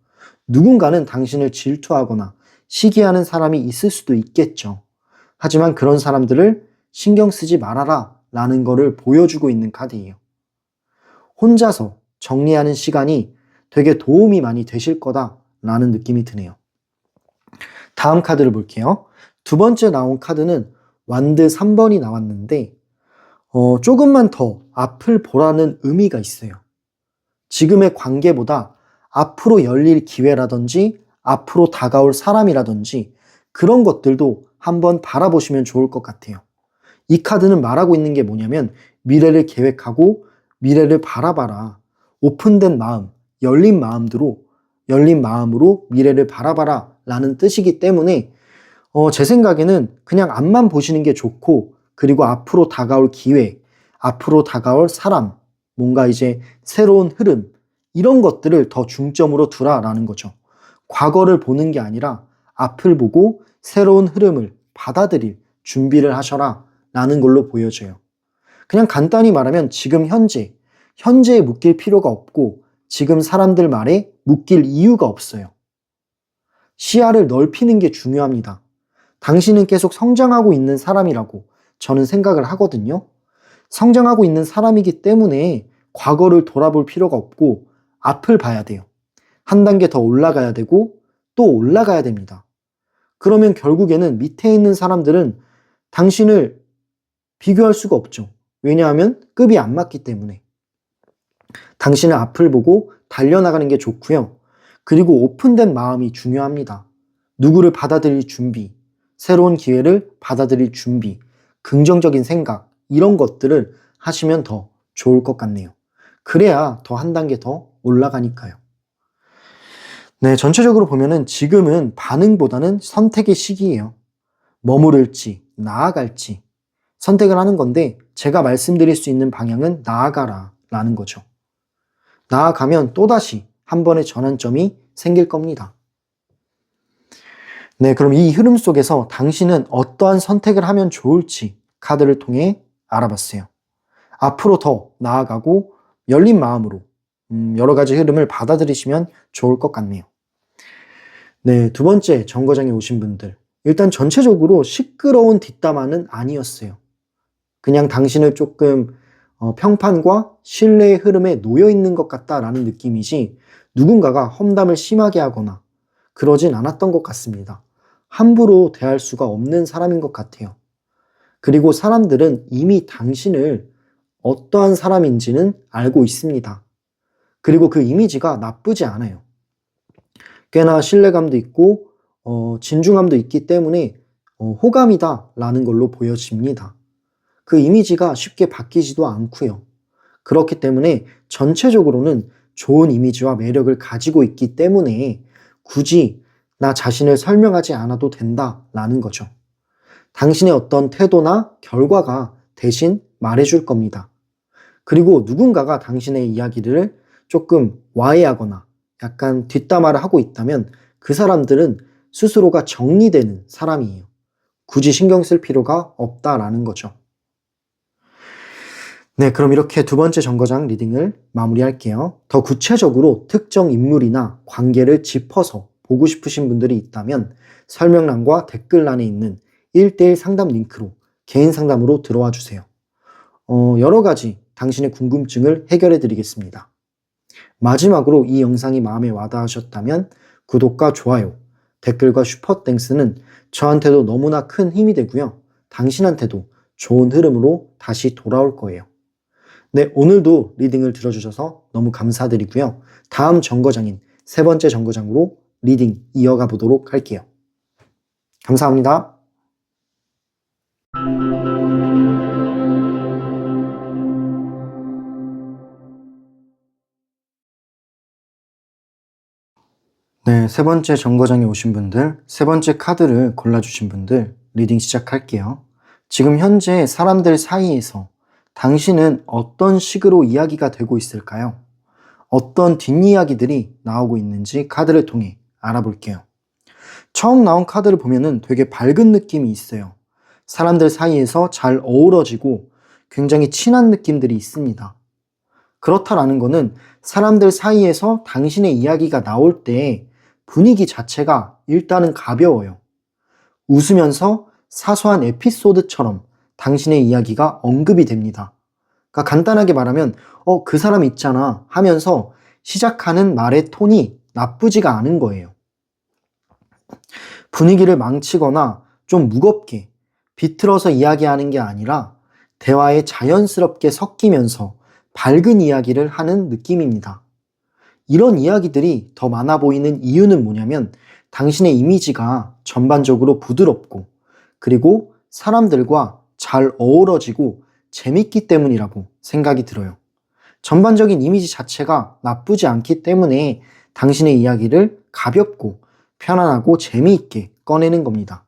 누군가는 당신을 질투하거나 시기하는 사람이 있을 수도 있겠죠. 하지만 그런 사람들을 신경 쓰지 말아라 라는 거를 보여주고 있는 카드예요. 혼자서 정리하는 시간이 되게 도움이 많이 되실 거다라는 느낌이 드네요. 다음 카드를 볼게요. 2번째 나온 카드는 완드 3번이 나왔는데 조금만 더 앞을 보라는 의미가 있어요. 지금의 관계보다 앞으로 열릴 기회라든지 앞으로 다가올 사람이라든지 그런 것들도 한번 바라보시면 좋을 것 같아요. 이 카드는 말하고 있는 게 뭐냐면 미래를 계획하고 미래를 바라봐라. 오픈된 마음, 열린 마음으로 미래를 바라봐라 라는 뜻이기 때문에 제 생각에는 그냥 앞만 보시는 게 좋고 그리고 앞으로 다가올 기회, 앞으로 다가올 사람, 뭔가 이제 새로운 흐름 이런 것들을 더 중점으로 두라라는 거죠. 과거를 보는 게 아니라 앞을 보고 새로운 흐름을 받아들일 준비를 하셔라 라는 걸로 보여져요. 그냥 간단히 말하면 지금 현재에 묶일 필요가 없고 지금 사람들 말에 묶일 이유가 없어요. 시야를 넓히는 게 중요합니다. 당신은 계속 성장하고 있는 사람이라고 저는 생각을 하거든요. 성장하고 있는 사람이기 때문에 과거를 돌아볼 필요가 없고 앞을 봐야 돼요. 한 단계 더 올라가야 되고 또 올라가야 됩니다. 그러면 결국에는 밑에 있는 사람들은 당신을 비교할 수가 없죠. 왜냐하면 급이 안 맞기 때문에. 당신은 앞을 보고 달려나가는 게 좋고요. 그리고 오픈된 마음이 중요합니다. 누구를 받아들일 준비, 새로운 기회를 받아들일 준비, 긍정적인 생각 이런 것들을 하시면 더 좋을 것 같네요. 그래야 더 한 단계 더 올라가니까요. 네, 전체적으로 보면은 지금은 반응보다는 선택의 시기예요. 머무를지, 나아갈지 선택을 하는 건데 제가 말씀드릴 수 있는 방향은 나아가라 라는 거죠. 나아가면 또다시 한 번의 전환점이 생길 겁니다. 네, 그럼 이 흐름 속에서 당신은 어떠한 선택을 하면 좋을지 카드를 통해 알아봤어요. 앞으로 더 나아가고 열린 마음으로 여러 가지 흐름을 받아들이시면 좋을 것 같네요. 네, 2번째 정거장에 오신 분들 일단 전체적으로 시끄러운 뒷담화는 아니었어요. 그냥 당신을 조금 평판과 신뢰의 흐름에 놓여 있는 것 같다라는 느낌이지 누군가가 험담을 심하게 하거나 그러진 않았던 것 같습니다. 함부로 대할 수가 없는 사람인 것 같아요. 그리고 사람들은 이미 당신을 어떠한 사람인지는 알고 있습니다. 그리고 그 이미지가 나쁘지 않아요. 꽤나 신뢰감도 있고 진중함도 있기 때문에 호감이다 라는 걸로 보여집니다. 그 이미지가 쉽게 바뀌지도 않고요. 그렇기 때문에 전체적으로는 좋은 이미지와 매력을 가지고 있기 때문에 굳이 나 자신을 설명하지 않아도 된다라는 거죠. 당신의 어떤 태도나 결과가 대신 말해줄 겁니다. 그리고 누군가가 당신의 이야기를 조금 와해하거나 약간 뒷담화를 하고 있다면 그 사람들은 스스로가 정리되는 사람이에요. 굳이 신경 쓸 필요가 없다라는 거죠. 네, 그럼 이렇게 두 번째 정거장 리딩을 마무리할게요. 더 구체적으로 특정 인물이나 관계를 짚어서 보고 싶으신 분들이 있다면 설명란과 댓글란에 있는 1대1 상담 링크로 개인 상담으로 들어와 주세요. 여러 가지 당신의 궁금증을 해결해 드리겠습니다. 마지막으로 이 영상이 마음에 와닿으셨다면 구독과 좋아요, 댓글과 슈퍼땡스는 저한테도 너무나 큰 힘이 되고요. 당신한테도 좋은 흐름으로 다시 돌아올 거예요. 네, 오늘도 리딩을 들어주셔서 너무 감사드리고요. 다음 정거장인 세 번째 정거장으로 리딩 이어가 보도록 할게요. 감사합니다. 네, 세 번째 정거장에 오신 분들, 세 번째 카드를 골라주신 분들 리딩 시작할게요. 지금 현재 사람들 사이에서 당신은 어떤 식으로 이야기가 되고 있을까요? 어떤 뒷이야기들이 나오고 있는지 카드를 통해 알아볼게요. 처음 나온 카드를 보면은 되게 밝은 느낌이 있어요. 사람들 사이에서 잘 어우러지고 굉장히 친한 느낌들이 있습니다. 그렇다라는 거는 사람들 사이에서 당신의 이야기가 나올 때 분위기 자체가 일단은 가벼워요. 웃으면서 사소한 에피소드처럼 당신의 이야기가 언급이 됩니다. 그러니까 간단하게 말하면 그 사람 있잖아 하면서 시작하는 말의 톤이 나쁘지가 않은 거예요. 분위기를 망치거나 좀 무겁게 비틀어서 이야기하는 게 아니라 대화에 자연스럽게 섞이면서 밝은 이야기를 하는 느낌입니다. 이런 이야기들이 더 많아 보이는 이유는 뭐냐면 당신의 이미지가 전반적으로 부드럽고 그리고 사람들과 잘 어우러지고 재밌기 때문이라고 생각이 들어요. 전반적인 이미지 자체가 나쁘지 않기 때문에 당신의 이야기를 가볍고 편안하고 재미있게 꺼내는 겁니다.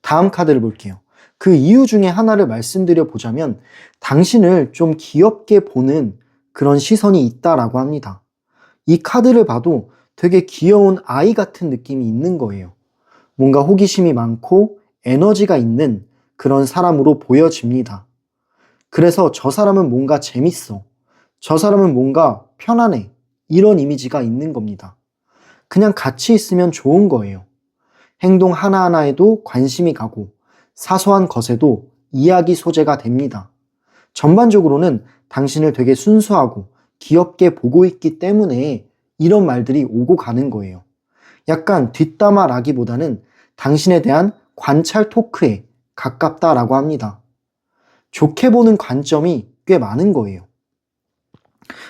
다음 카드를 볼게요. 그 이유 중에 하나를 말씀드려 보자면 당신을 좀 귀엽게 보는 그런 시선이 있다라고 합니다. 이 카드를 봐도 되게 귀여운 아이 같은 느낌이 있는 거예요. 뭔가 호기심이 많고 에너지가 있는 그런 사람으로 보여집니다. 그래서 저 사람은 뭔가 재밌어. 저 사람은 뭔가 편안해. 이런 이미지가 있는 겁니다. 그냥 같이 있으면 좋은 거예요. 행동 하나하나에도 관심이 가고 사소한 것에도 이야기 소재가 됩니다. 전반적으로는 당신을 되게 순수하고 귀엽게 보고 있기 때문에 이런 말들이 오고 가는 거예요. 약간 뒷담화라기보다는 당신에 대한 관찰 토크에 가깝다라고 합니다. 좋게 보는 관점이 꽤 많은 거예요.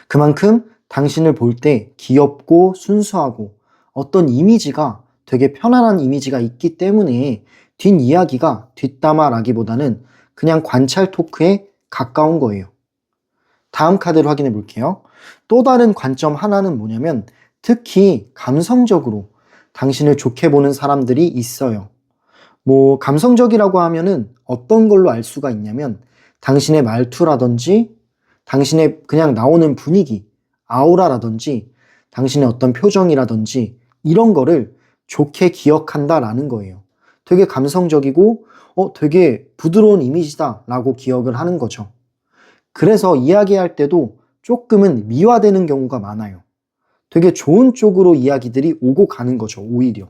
그만큼 당신을 볼 때 귀엽고 순수하고 어떤 이미지가 되게 편안한 이미지가 있기 때문에 뒷이야기가 뒷담화라기보다는 그냥 관찰 토크에 가까운 거예요. 다음 카드를 확인해 볼게요. 또 다른 관점 하나는 뭐냐면 특히 감성적으로 당신을 좋게 보는 사람들이 있어요. 감성적이라고 하면은 어떤 걸로 알 수가 있냐면 당신의 말투라든지 당신의 그냥 나오는 분위기, 아우라라든지 당신의 어떤 표정이라든지 이런 거를 좋게 기억한다라는 거예요. 되게 감성적이고 되게 부드러운 이미지다 라고 기억을 하는 거죠. 그래서 이야기할 때도 조금은 미화되는 경우가 많아요. 되게 좋은 쪽으로 이야기들이 오고 가는 거죠, 오히려.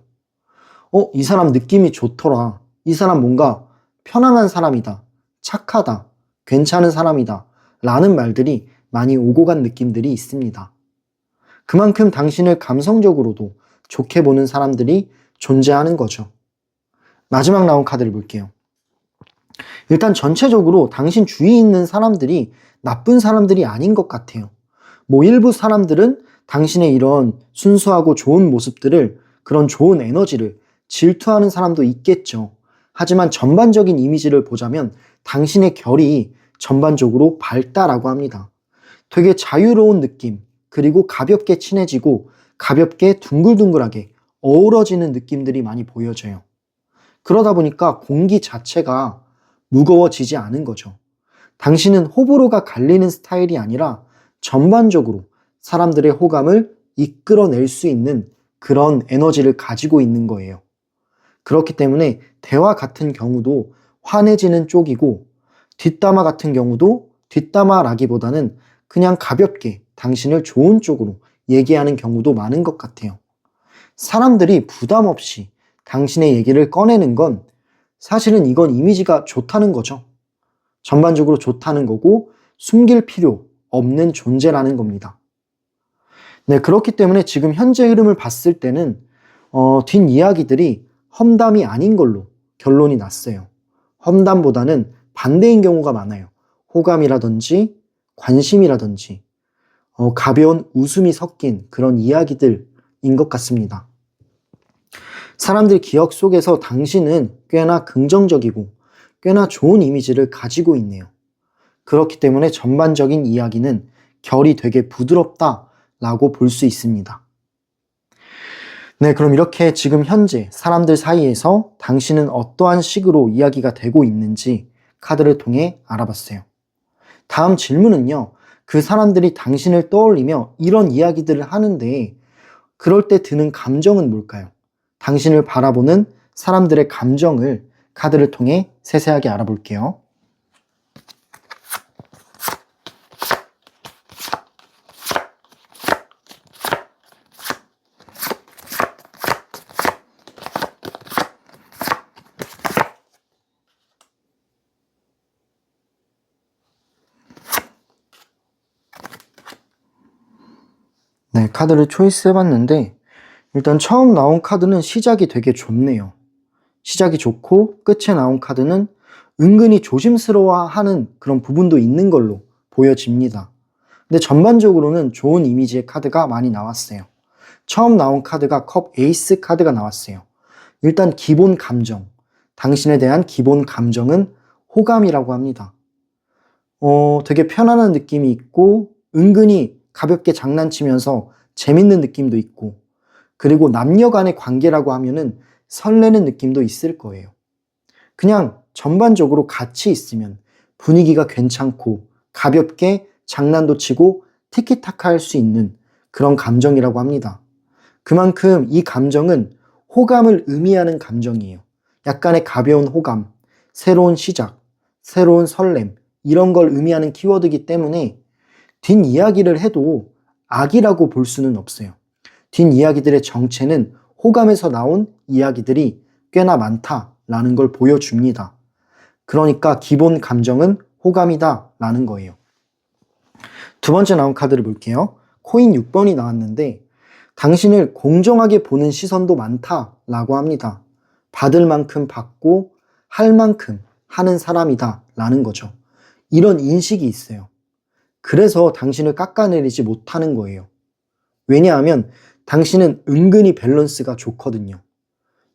이 사람 느낌이 좋더라. 이 사람 뭔가 편안한 사람이다. 착하다. 괜찮은 사람이다. 라는 말들이 많이 오고 간 느낌들이 있습니다. 그만큼 당신을 감성적으로도 좋게 보는 사람들이 존재하는 거죠. 마지막 나온 카드를 볼게요. 일단 전체적으로 당신 주위에 있는 사람들이 나쁜 사람들이 아닌 것 같아요. 일부 사람들은 당신의 이런 순수하고 좋은 모습들을, 그런 좋은 에너지를 질투하는 사람도 있겠죠. 하지만 전반적인 이미지를 보자면 당신의 결이 전반적으로 밝다라고 합니다. 되게 자유로운 느낌, 그리고 가볍게 친해지고 가볍게 둥글둥글하게 어우러지는 느낌들이 많이 보여져요. 그러다 보니까 공기 자체가 무거워지지 않은 거죠. 당신은 호불호가 갈리는 스타일이 아니라 전반적으로 사람들의 호감을 이끌어낼 수 있는 그런 에너지를 가지고 있는 거예요. 그렇기 때문에 대화 같은 경우도 환해지는 쪽이고, 뒷담화 같은 경우도 뒷담화라기보다는 그냥 가볍게 당신을 좋은 쪽으로 얘기하는 경우도 많은 것 같아요. 사람들이 부담 없이 당신의 얘기를 꺼내는 건 사실은 이건 이미지가 좋다는 거죠. 전반적으로 좋다는 거고 숨길 필요 없는 존재라는 겁니다. 네, 그렇기 때문에 지금 현재 흐름을 봤을 때는 뒷이야기들이 험담이 아닌 걸로 결론이 났어요. 험담보다는 반대인 경우가 많아요. 호감이라든지 관심이라든지 가벼운 웃음이 섞인 그런 이야기들인 것 같습니다. 사람들 기억 속에서 당신은 꽤나 긍정적이고 꽤나 좋은 이미지를 가지고 있네요. 그렇기 때문에 전반적인 이야기는 결이 되게 부드럽다라고 볼 수 있습니다. 네, 그럼 이렇게 지금 현재 사람들 사이에서 당신은 어떠한 식으로 이야기가 되고 있는지 카드를 통해 알아봤어요. 다음 질문은요. 그 사람들이 당신을 떠올리며 이런 이야기들을 하는데 그럴 때 드는 감정은 뭘까요? 당신을 바라보는 사람들의 감정을 카드를 통해 세세하게 알아볼게요. 네, 카드를 초이스 해봤는데 일단 처음 나온 카드는 시작이 되게 좋네요. 시작이 좋고 끝에 나온 카드는 은근히 조심스러워하는 그런 부분도 있는 걸로 보여집니다. 근데 전반적으로는 좋은 이미지의 카드가 많이 나왔어요. 처음 나온 카드가 컵 에이스 카드가 나왔어요. 일단 기본 감정, 당신에 대한 기본 감정은 호감이라고 합니다. 되게 편안한 느낌이 있고 은근히 가볍게 장난치면서 재밌는 느낌도 있고, 그리고 남녀 간의 관계라고 하면은 설레는 느낌도 있을 거예요. 그냥 전반적으로 같이 있으면 분위기가 괜찮고 가볍게 장난도 치고 티키타카 할 수 있는 그런 감정이라고 합니다. 그만큼 이 감정은 호감을 의미하는 감정이에요. 약간의 가벼운 호감, 새로운 시작, 새로운 설렘, 이런 걸 의미하는 키워드이기 때문에 뒷이야기를 해도 악이라고 볼 수는 없어요. 뒷이야기들의 정체는 호감에서 나온 이야기들이 꽤나 많다라는 걸 보여줍니다. 그러니까 기본 감정은 호감이다라는 거예요. 두 번째 나온 카드를 볼게요. 코인 6번이 나왔는데 당신을 공정하게 보는 시선도 많다라고 합니다. 받을 만큼 받고 할 만큼 하는 사람이다라는 거죠. 이런 인식이 있어요. 그래서 당신을 깎아내리지 못하는 거예요. 왜냐하면 당신은 은근히 밸런스가 좋거든요.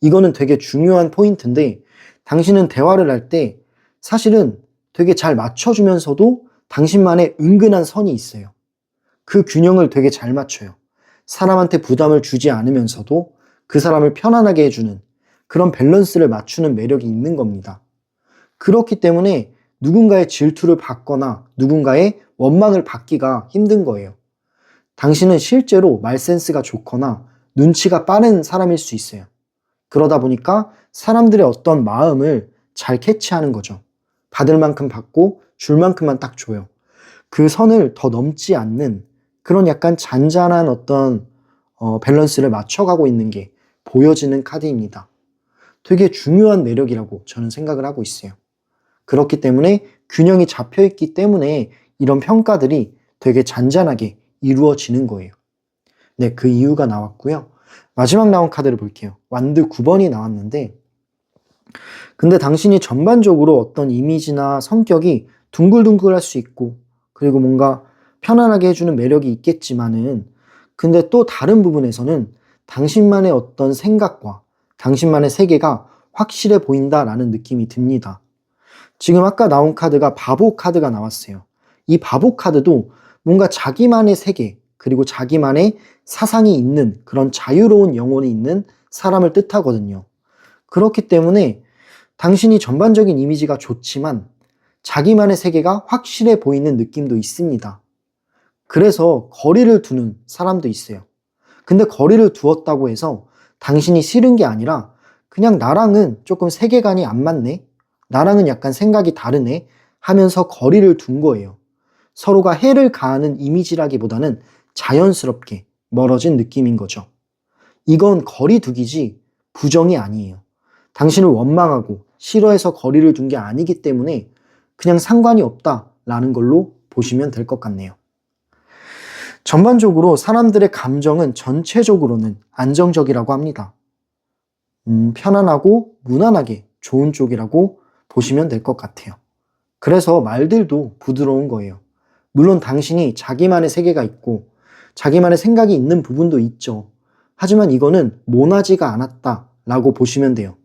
이거는 되게 중요한 포인트인데 당신은 대화를 할 때 사실은 되게 잘 맞춰주면서도 당신만의 은근한 선이 있어요. 그 균형을 되게 잘 맞춰요. 사람한테 부담을 주지 않으면서도 그 사람을 편안하게 해주는 그런 밸런스를 맞추는 매력이 있는 겁니다. 그렇기 때문에 누군가의 질투를 받거나 누군가의 원망을 받기가 힘든 거예요. 당신은 실제로 말센스가 좋거나 눈치가 빠른 사람일 수 있어요. 그러다 보니까 사람들의 어떤 마음을 잘 캐치하는 거죠. 받을 만큼 받고 줄 만큼만 딱 줘요. 그 선을 더 넘지 않는 그런 약간 잔잔한 어떤 밸런스를 맞춰가고 있는 게 보여지는 카드입니다. 되게 중요한 매력이라고 저는 생각을 하고 있어요. 그렇기 때문에 균형이 잡혀있기 때문에 이런 평가들이 되게 잔잔하게 이루어지는 거예요. 네, 그 이유가 나왔고요. 마지막 나온 카드를 볼게요. 완드 9번이 나왔는데 근데 당신이 전반적으로 어떤 이미지나 성격이 둥글둥글할 수 있고 그리고 뭔가 편안하게 해주는 매력이 있겠지만은 근데 또 다른 부분에서는 당신만의 어떤 생각과 당신만의 세계가 확실해 보인다라는 느낌이 듭니다. 지금 아까 나온 카드가 바보 카드가 나왔어요. 이 바보 카드도 뭔가 자기만의 세계, 그리고 자기만의 사상이 있는 그런 자유로운 영혼이 있는 사람을 뜻하거든요. 그렇기 때문에 당신이 전반적인 이미지가 좋지만 자기만의 세계가 확실해 보이는 느낌도 있습니다. 그래서 거리를 두는 사람도 있어요. 근데 거리를 두었다고 해서 당신이 싫은 게 아니라 그냥 나랑은 조금 세계관이 안 맞네? 나랑은 약간 생각이 다르네? 하면서 거리를 둔 거예요. 서로가 해를 가하는 이미지라기보다는 자연스럽게 멀어진 느낌인 거죠. 이건 거리 두기지 부정이 아니에요. 당신을 원망하고 싫어해서 거리를 둔 게 아니기 때문에 그냥 상관이 없다라는 걸로 보시면 될 것 같네요. 전반적으로 사람들의 감정은 전체적으로는 안정적이라고 합니다. 편안하고 무난하게 좋은 쪽이라고 보시면 될 것 같아요. 그래서 말들도 부드러운 거예요. 물론 당신이 자기만의 세계가 있고 자기만의 생각이 있는 부분도 있죠. 하지만 이거는 모나지가 않았다라고 보시면 돼요.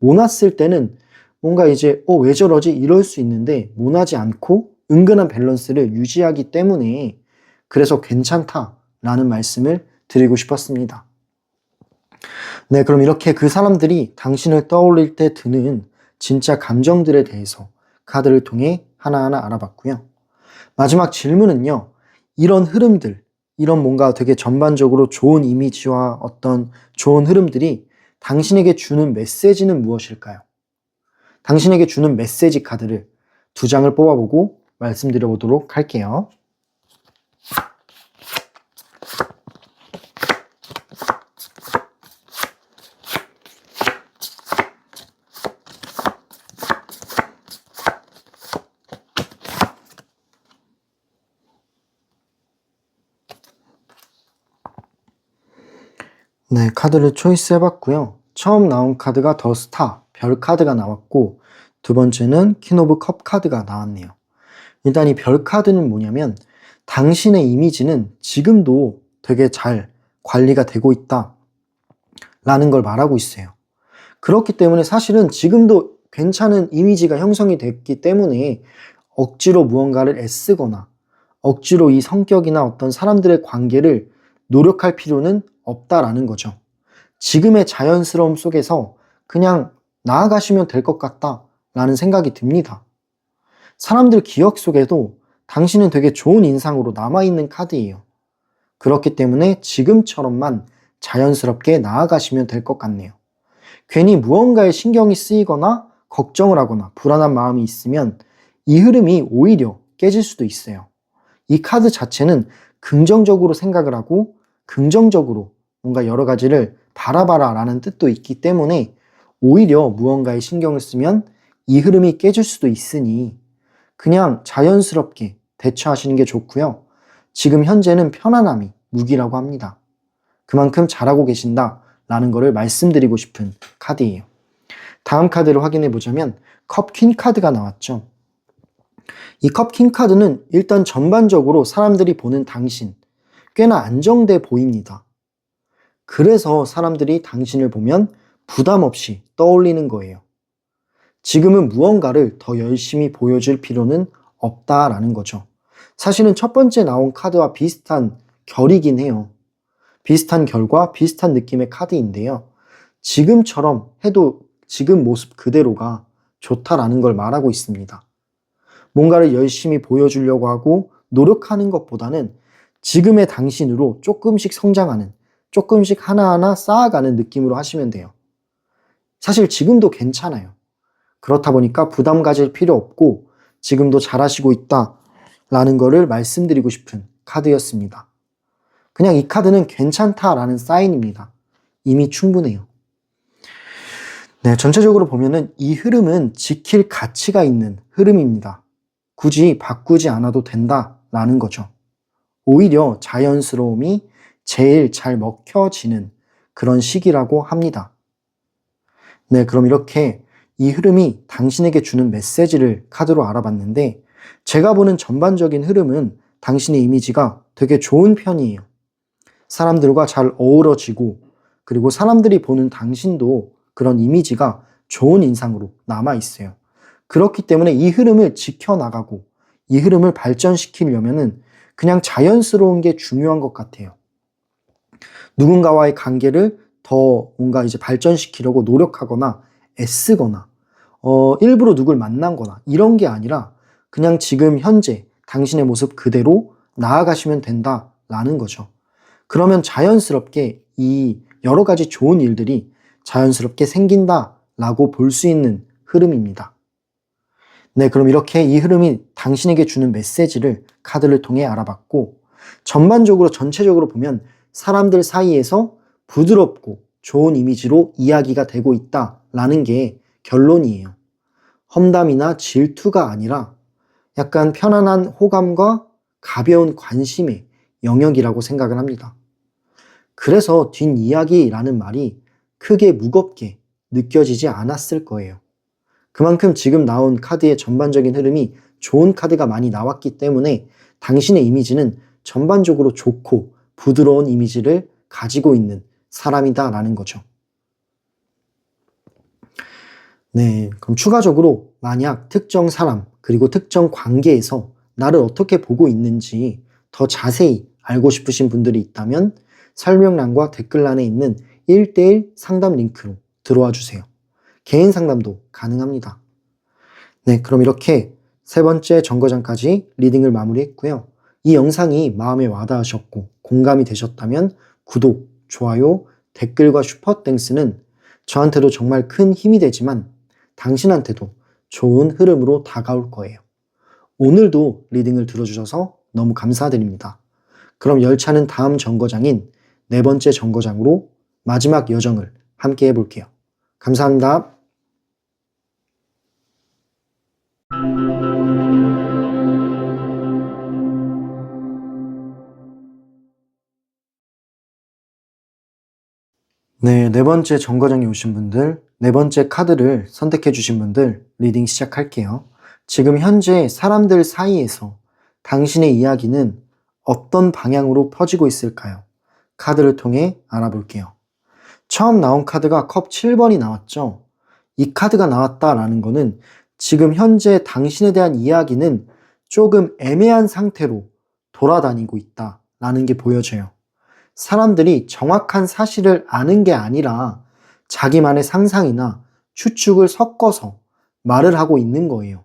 모났을 때는 뭔가 이제 왜 저러지? 이럴 수 있는데 모나지 않고 은근한 밸런스를 유지하기 때문에 그래서 괜찮다라는 말씀을 드리고 싶었습니다. 네, 그럼 이렇게 그 사람들이 당신을 떠올릴 때 드는 진짜 감정들에 대해서 카드를 통해 하나하나 알아봤고요. 마지막 질문은요. 이런 흐름들, 이런 뭔가 되게 전반적으로 좋은 이미지와 어떤 좋은 흐름들이 당신에게 주는 메시지는 무엇일까요? 당신에게 주는 메시지 카드를 2장을 뽑아보고 말씀드려보도록 할게요. 네, 카드를 초이스 해봤고요. 처음 나온 카드가 더 스타, 별 카드가 나왔고 두 번째는 퀸 오브 컵 카드가 나왔네요. 일단 이 별 카드는 뭐냐면 당신의 이미지는 지금도 되게 잘 관리가 되고 있다 라는 걸 말하고 있어요. 그렇기 때문에 사실은 지금도 괜찮은 이미지가 형성이 됐기 때문에 억지로 무언가를 애쓰거나 억지로 이 성격이나 어떤 사람들의 관계를 노력할 필요는 없다라는 거죠. 지금의 자연스러움 속에서 그냥 나아가시면 될 것 같다라는 생각이 듭니다. 사람들 기억 속에도 당신은 되게 좋은 인상으로 남아있는 카드예요. 그렇기 때문에 지금처럼만 자연스럽게 나아가시면 될 것 같네요. 괜히 무언가에 신경이 쓰이거나 걱정을 하거나 불안한 마음이 있으면 이 흐름이 오히려 깨질 수도 있어요. 이 카드 자체는 긍정적으로 생각을 하고 긍정적으로 뭔가 여러 가지를 바라봐라 라는 뜻도 있기 때문에 오히려 무언가에 신경을 쓰면 이 흐름이 깨질 수도 있으니 그냥 자연스럽게 대처하시는 게 좋고요. 지금 현재는 편안함이 무기라고 합니다. 그만큼 잘하고 계신다라는 것을 말씀드리고 싶은 카드예요. 다음 카드를 확인해 보자면 컵 퀸 카드가 나왔죠. 이 컵 퀸 카드는 일단 전반적으로 사람들이 보는 당신 꽤나 안정돼 보입니다. 그래서 사람들이 당신을 보면 부담 없이 떠올리는 거예요. 지금은 무언가를 더 열심히 보여줄 필요는 없다라는 거죠. 사실은 첫 번째 나온 카드와 비슷한 결이긴 해요. 비슷한 결과, 비슷한 느낌의 카드인데요. 지금처럼 해도 지금 모습 그대로가 좋다라는 걸 말하고 있습니다. 뭔가를 열심히 보여주려고 하고 노력하는 것보다는 지금의 당신으로 조금씩 성장하는, 조금씩 하나하나 쌓아가는 느낌으로 하시면 돼요. 사실 지금도 괜찮아요. 그렇다 보니까 부담 가질 필요 없고 지금도 잘하시고 있다라는 거를 말씀드리고 싶은 카드였습니다. 그냥 이 카드는 괜찮다라는 사인입니다. 이미 충분해요. 네, 전체적으로 보면은 이 흐름은 지킬 가치가 있는 흐름입니다. 굳이 바꾸지 않아도 된다라는 거죠. 오히려 자연스러움이 제일 잘 먹혀지는 그런 시기라고 합니다. 네, 그럼 이렇게 이 흐름이 당신에게 주는 메시지를 카드로 알아봤는데 제가 보는 전반적인 흐름은 당신의 이미지가 되게 좋은 편이에요. 사람들과 잘 어우러지고 그리고 사람들이 보는 당신도 그런 이미지가 좋은 인상으로 남아있어요. 그렇기 때문에 이 흐름을 지켜나가고 이 흐름을 발전시키려면은 그냥 자연스러운 게 중요한 것 같아요. 누군가와의 관계를 더 뭔가 이제 발전시키려고 노력하거나 애쓰거나 일부러 누굴 만난 거나 이런 게 아니라 그냥 지금 현재 당신의 모습 그대로 나아가시면 된다라는 거죠. 그러면 자연스럽게 이 여러 가지 좋은 일들이 자연스럽게 생긴다라고 볼 수 있는 흐름입니다. 네, 그럼 이렇게 이 흐름이 당신에게 주는 메시지를 카드를 통해 알아봤고, 전반적으로 전체적으로 보면 사람들 사이에서 부드럽고 좋은 이미지로 이야기가 되고 있다라는 게 결론이에요. 험담이나 질투가 아니라 약간 편안한 호감과 가벼운 관심의 영역이라고 생각을 합니다. 그래서 뒷이야기라는 말이 크게 무겁게 느껴지지 않았을 거예요. 그만큼 지금 나온 카드의 전반적인 흐름이 좋은 카드가 많이 나왔기 때문에 당신의 이미지는 전반적으로 좋고 부드러운 이미지를 가지고 있는 사람이다라는 거죠. 네, 그럼 추가적으로 만약 특정 사람 그리고 특정 관계에서 나를 어떻게 보고 있는지 더 자세히 알고 싶으신 분들이 있다면 설명란과 댓글란에 있는 1:1 상담 링크로 들어와 주세요. 개인 상담도 가능합니다. 네, 그럼 이렇게 세 번째 정거장까지 리딩을 마무리했고요. 이 영상이 마음에 와닿으셨고 공감이 되셨다면 구독, 좋아요, 댓글과 슈퍼땡스는 저한테도 정말 큰 힘이 되지만 당신한테도 좋은 흐름으로 다가올 거예요. 오늘도 리딩을 들어주셔서 너무 감사드립니다. 그럼 열차는 다음 정거장인 네 번째 정거장으로 마지막 여정을 함께 해볼게요. 감사합니다. 네, 네 번째 정거장에 오신 분들, 네 번째 카드를 선택해 주신 분들 리딩 시작할게요. 지금 현재 사람들 사이에서 당신의 이야기는 어떤 방향으로 퍼지고 있을까요? 카드를 통해 알아볼게요. 처음 나온 카드가 컵 7번이 나왔죠? 이 카드가 나왔다라는 거는 지금 현재 당신에 대한 이야기는 조금 애매한 상태로 돌아다니고 있다라는 게 보여져요. 사람들이 정확한 사실을 아는 게 아니라 자기만의 상상이나 추측을 섞어서 말을 하고 있는 거예요.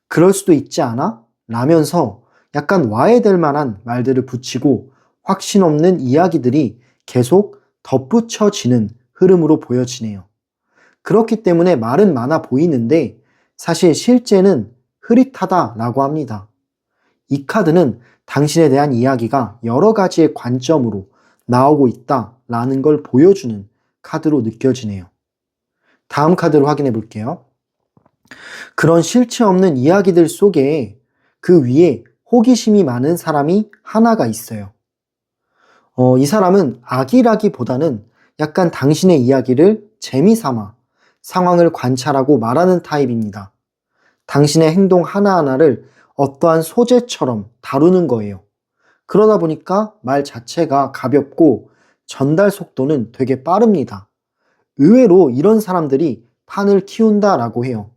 그럴 수도 있지 않아? 라면서 약간 와해될 만한 말들을 붙이고 확신 없는 이야기들이 계속 덧붙여지는 흐름으로 보여지네요. 그렇기 때문에 말은 많아 보이는데 사실 실제는 흐릿하다라고 합니다. 이 카드는 당신에 대한 이야기가 여러 가지의 관점으로 나오고 있다라는 걸 보여주는 카드로 느껴지네요. 다음 카드를 확인해 볼게요. 그런 실체 없는 이야기들 속에 그 위에 호기심이 많은 사람이 하나가 있어요. 이 사람은 악이라기보다는 약간 당신의 이야기를 재미삼아 상황을 관찰하고 말하는 타입입니다. 당신의 행동 하나하나를 어떠한 소재처럼 다루는 거예요. 그러다 보니까 말 자체가 가볍고 전달 속도는 되게 빠릅니다. 의외로 이런 사람들이 판을 키운다라고 해요.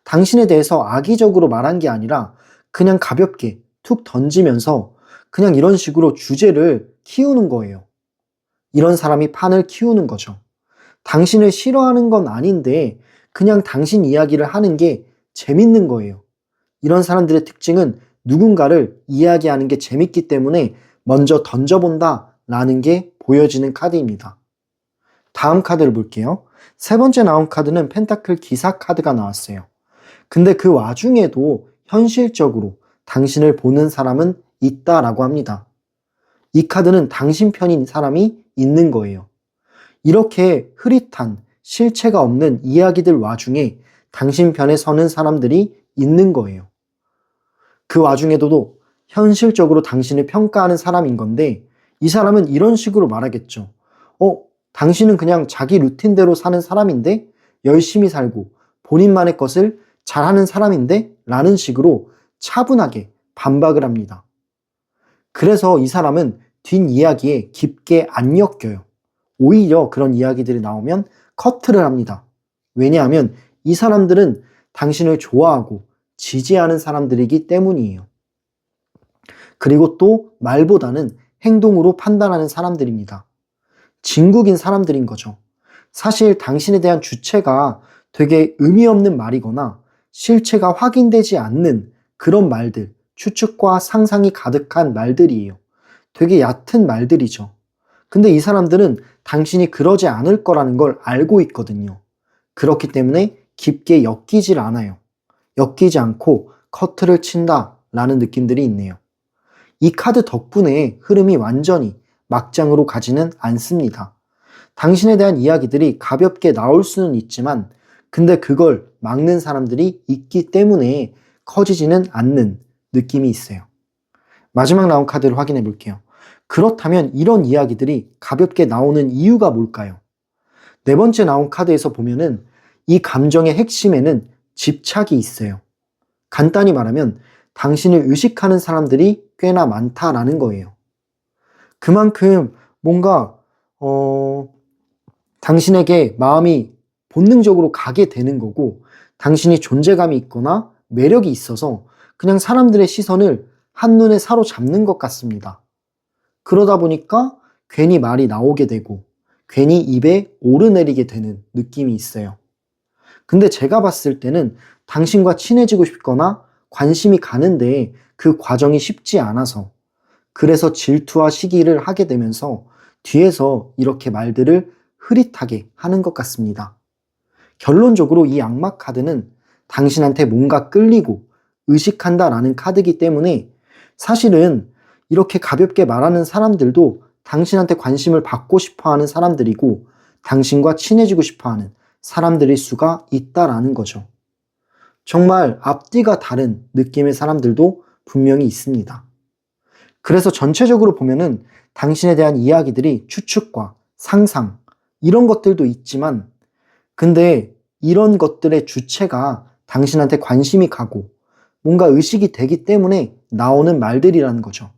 당신에 대해서 악의적으로 말한 게 아니라 그냥 가볍게 툭 던지면서 그냥 이런 식으로 주제를 키우는 거예요. 이런 사람이 판을 키우는 거죠. 당신을 싫어하는 건 아닌데 그냥 당신 이야기를 하는 게 재밌는 거예요. 이런 사람들의 특징은 누군가를 이야기하는 게 재밌기 때문에 먼저 던져본다 라는 게 보여지는 카드입니다. 다음 카드를 볼게요. 세 번째 나온 카드는 펜타클 기사 카드가 나왔어요. 근데 그 와중에도 현실적으로 당신을 보는 사람은 있다라고 합니다. 이 카드는 당신 편인 사람이 있는 거예요. 이렇게 흐릿한 실체가 없는 이야기들 와중에 당신 편에 서는 사람들이 있는 거예요. 그 와중에도 현실적으로 당신을 평가하는 사람인 건데 이 사람은 이런 식으로 말하겠죠. 당신은 그냥 자기 루틴대로 사는 사람인데 열심히 살고 본인만의 것을 잘하는 사람인데 라는 식으로 차분하게 반박을 합니다. 그래서 이 사람은 뒷이야기에 깊게 안 엮여요. 오히려 그런 이야기들이 나오면 커트를 합니다. 왜냐하면 이 사람들은 당신을 좋아하고 지지하는 사람들이기 때문이에요. 그리고 또 말보다는 행동으로 판단하는 사람들입니다. 진국인 사람들인 거죠. 사실 당신에 대한 주체가 되게 의미 없는 말이거나 실체가 확인되지 않는 그런 말들, 추측과 상상이 가득한 말들이에요. 되게 얕은 말들이죠. 근데 이 사람들은 당신이 그러지 않을 거라는 걸 알고 있거든요. 그렇기 때문에 깊게 엮이질 않아요. 엮이지 않고 커트를 친다라는 느낌들이 있네요. 이 카드 덕분에 흐름이 완전히 막장으로 가지는 않습니다. 당신에 대한 이야기들이 가볍게 나올 수는 있지만 근데 그걸 막는 사람들이 있기 때문에 커지지는 않는 느낌이 있어요. 마지막 나온 카드를 확인해 볼게요. 그렇다면 이런 이야기들이 가볍게 나오는 이유가 뭘까요? 네 번째 나온 카드에서 보면은 이 감정의 핵심에는 집착이 있어요. 간단히 말하면 당신을 의식하는 사람들이 꽤나 많다라는 거예요. 그만큼 뭔가 당신에게 마음이 본능적으로 가게 되는 거고 당신이 존재감이 있거나 매력이 있어서 그냥 사람들의 시선을 한눈에 사로잡는 것 같습니다. 그러다 보니까 괜히 말이 나오게 되고 괜히 입에 오르내리게 되는 느낌이 있어요. 근데 제가 봤을 때는 당신과 친해지고 싶거나 관심이 가는데 그 과정이 쉽지 않아서 그래서 질투와 시기를 하게 되면서 뒤에서 이렇게 말들을 흐릿하게 하는 것 같습니다. 결론적으로 이 악마 카드는 당신한테 뭔가 끌리고 의식한다라는 카드이기 때문에 사실은 이렇게 가볍게 말하는 사람들도 당신한테 관심을 받고 싶어 하는 사람들이고 당신과 친해지고 싶어 하는 사람들일 수가 있다라는 거죠. 정말 앞뒤가 다른 느낌의 사람들도 분명히 있습니다. 그래서 전체적으로 보면은 당신에 대한 이야기들이 추측과 상상, 이런 것들도 있지만 근데 이런 것들의 주체가 당신한테 관심이 가고 뭔가 의식이 되기 때문에 나오는 말들이라는 거죠.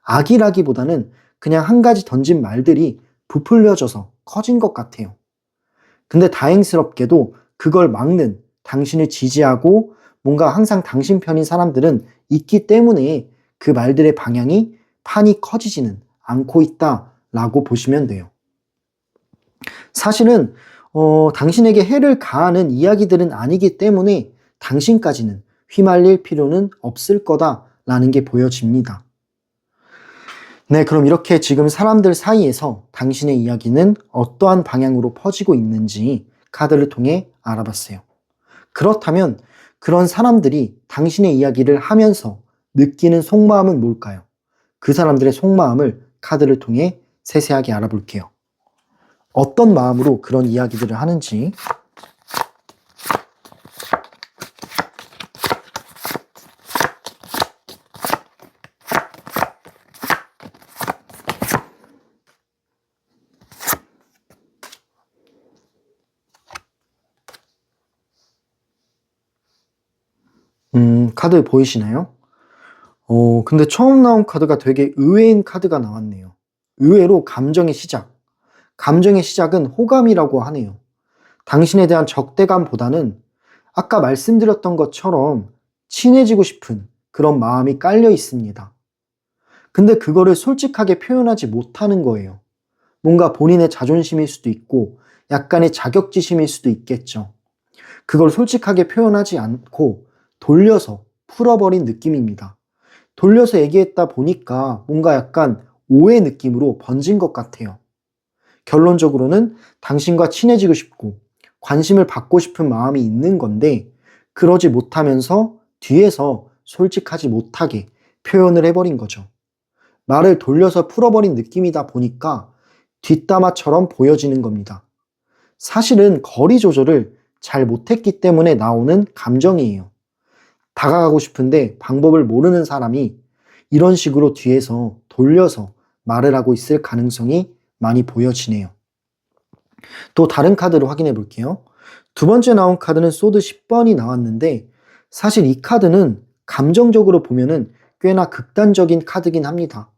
악이라기보다는 그냥 한 가지 던진 말들이 부풀려져서 커진 것 같아요. 근데 다행스럽게도 그걸 막는 당신을 지지하고 뭔가 항상 당신 편인 사람들은 있기 때문에 그 말들의 방향이 판이 커지지는 않고 있다라고 보시면 돼요. 사실은 당신에게 해를 가하는 이야기들은 아니기 때문에 당신까지는 휘말릴 필요는 없을 거다라는 게 보여집니다. 네, 그럼 이렇게 지금 사람들 사이에서 당신의 이야기는 어떠한 방향으로 퍼지고 있는지 카드를 통해 알아봤어요. 그렇다면 그런 사람들이 당신의 이야기를 하면서 느끼는 속마음은 뭘까요? 그 사람들의 속마음을 카드를 통해 세세하게 알아볼게요. 어떤 마음으로 그런 이야기들을 하는지. 카드 보이시나요? 근데 처음 나온 카드가 되게 의외인 카드가 나왔네요. 의외로 감정의 시작. 감정의 시작은 호감이라고 하네요. 당신에 대한 적대감보다는 아까 말씀드렸던 것처럼 친해지고 싶은 그런 마음이 깔려 있습니다. 근데 그거를 솔직하게 표현하지 못하는 거예요. 뭔가 본인의 자존심일 수도 있고 약간의 자격지심일 수도 있겠죠. 그걸 솔직하게 표현하지 않고 돌려서 풀어버린 느낌입니다. 돌려서 얘기했다 보니까 뭔가 약간 오해 느낌으로 번진 것 같아요. 결론적으로는 당신과 친해지고 싶고 관심을 받고 싶은 마음이 있는 건데 그러지 못하면서 뒤에서 솔직하지 못하게 표현을 해버린 거죠. 말을 돌려서 풀어버린 느낌이다 보니까 뒷담화처럼 보여지는 겁니다. 사실은 거리 조절을 잘 못했기 때문에 나오는 감정이에요. 다가가고 싶은데 방법을 모르는 사람이 이런 식으로 뒤에서 돌려서 말을 하고 있을 가능성이 많이 보여지네요. 또 다른 카드를 확인해 볼게요. 두 번째 나온 카드는 소드 10번이 나왔는데 사실 이 카드는 감정적으로 보면은 꽤나 극단적인 카드긴 합니다.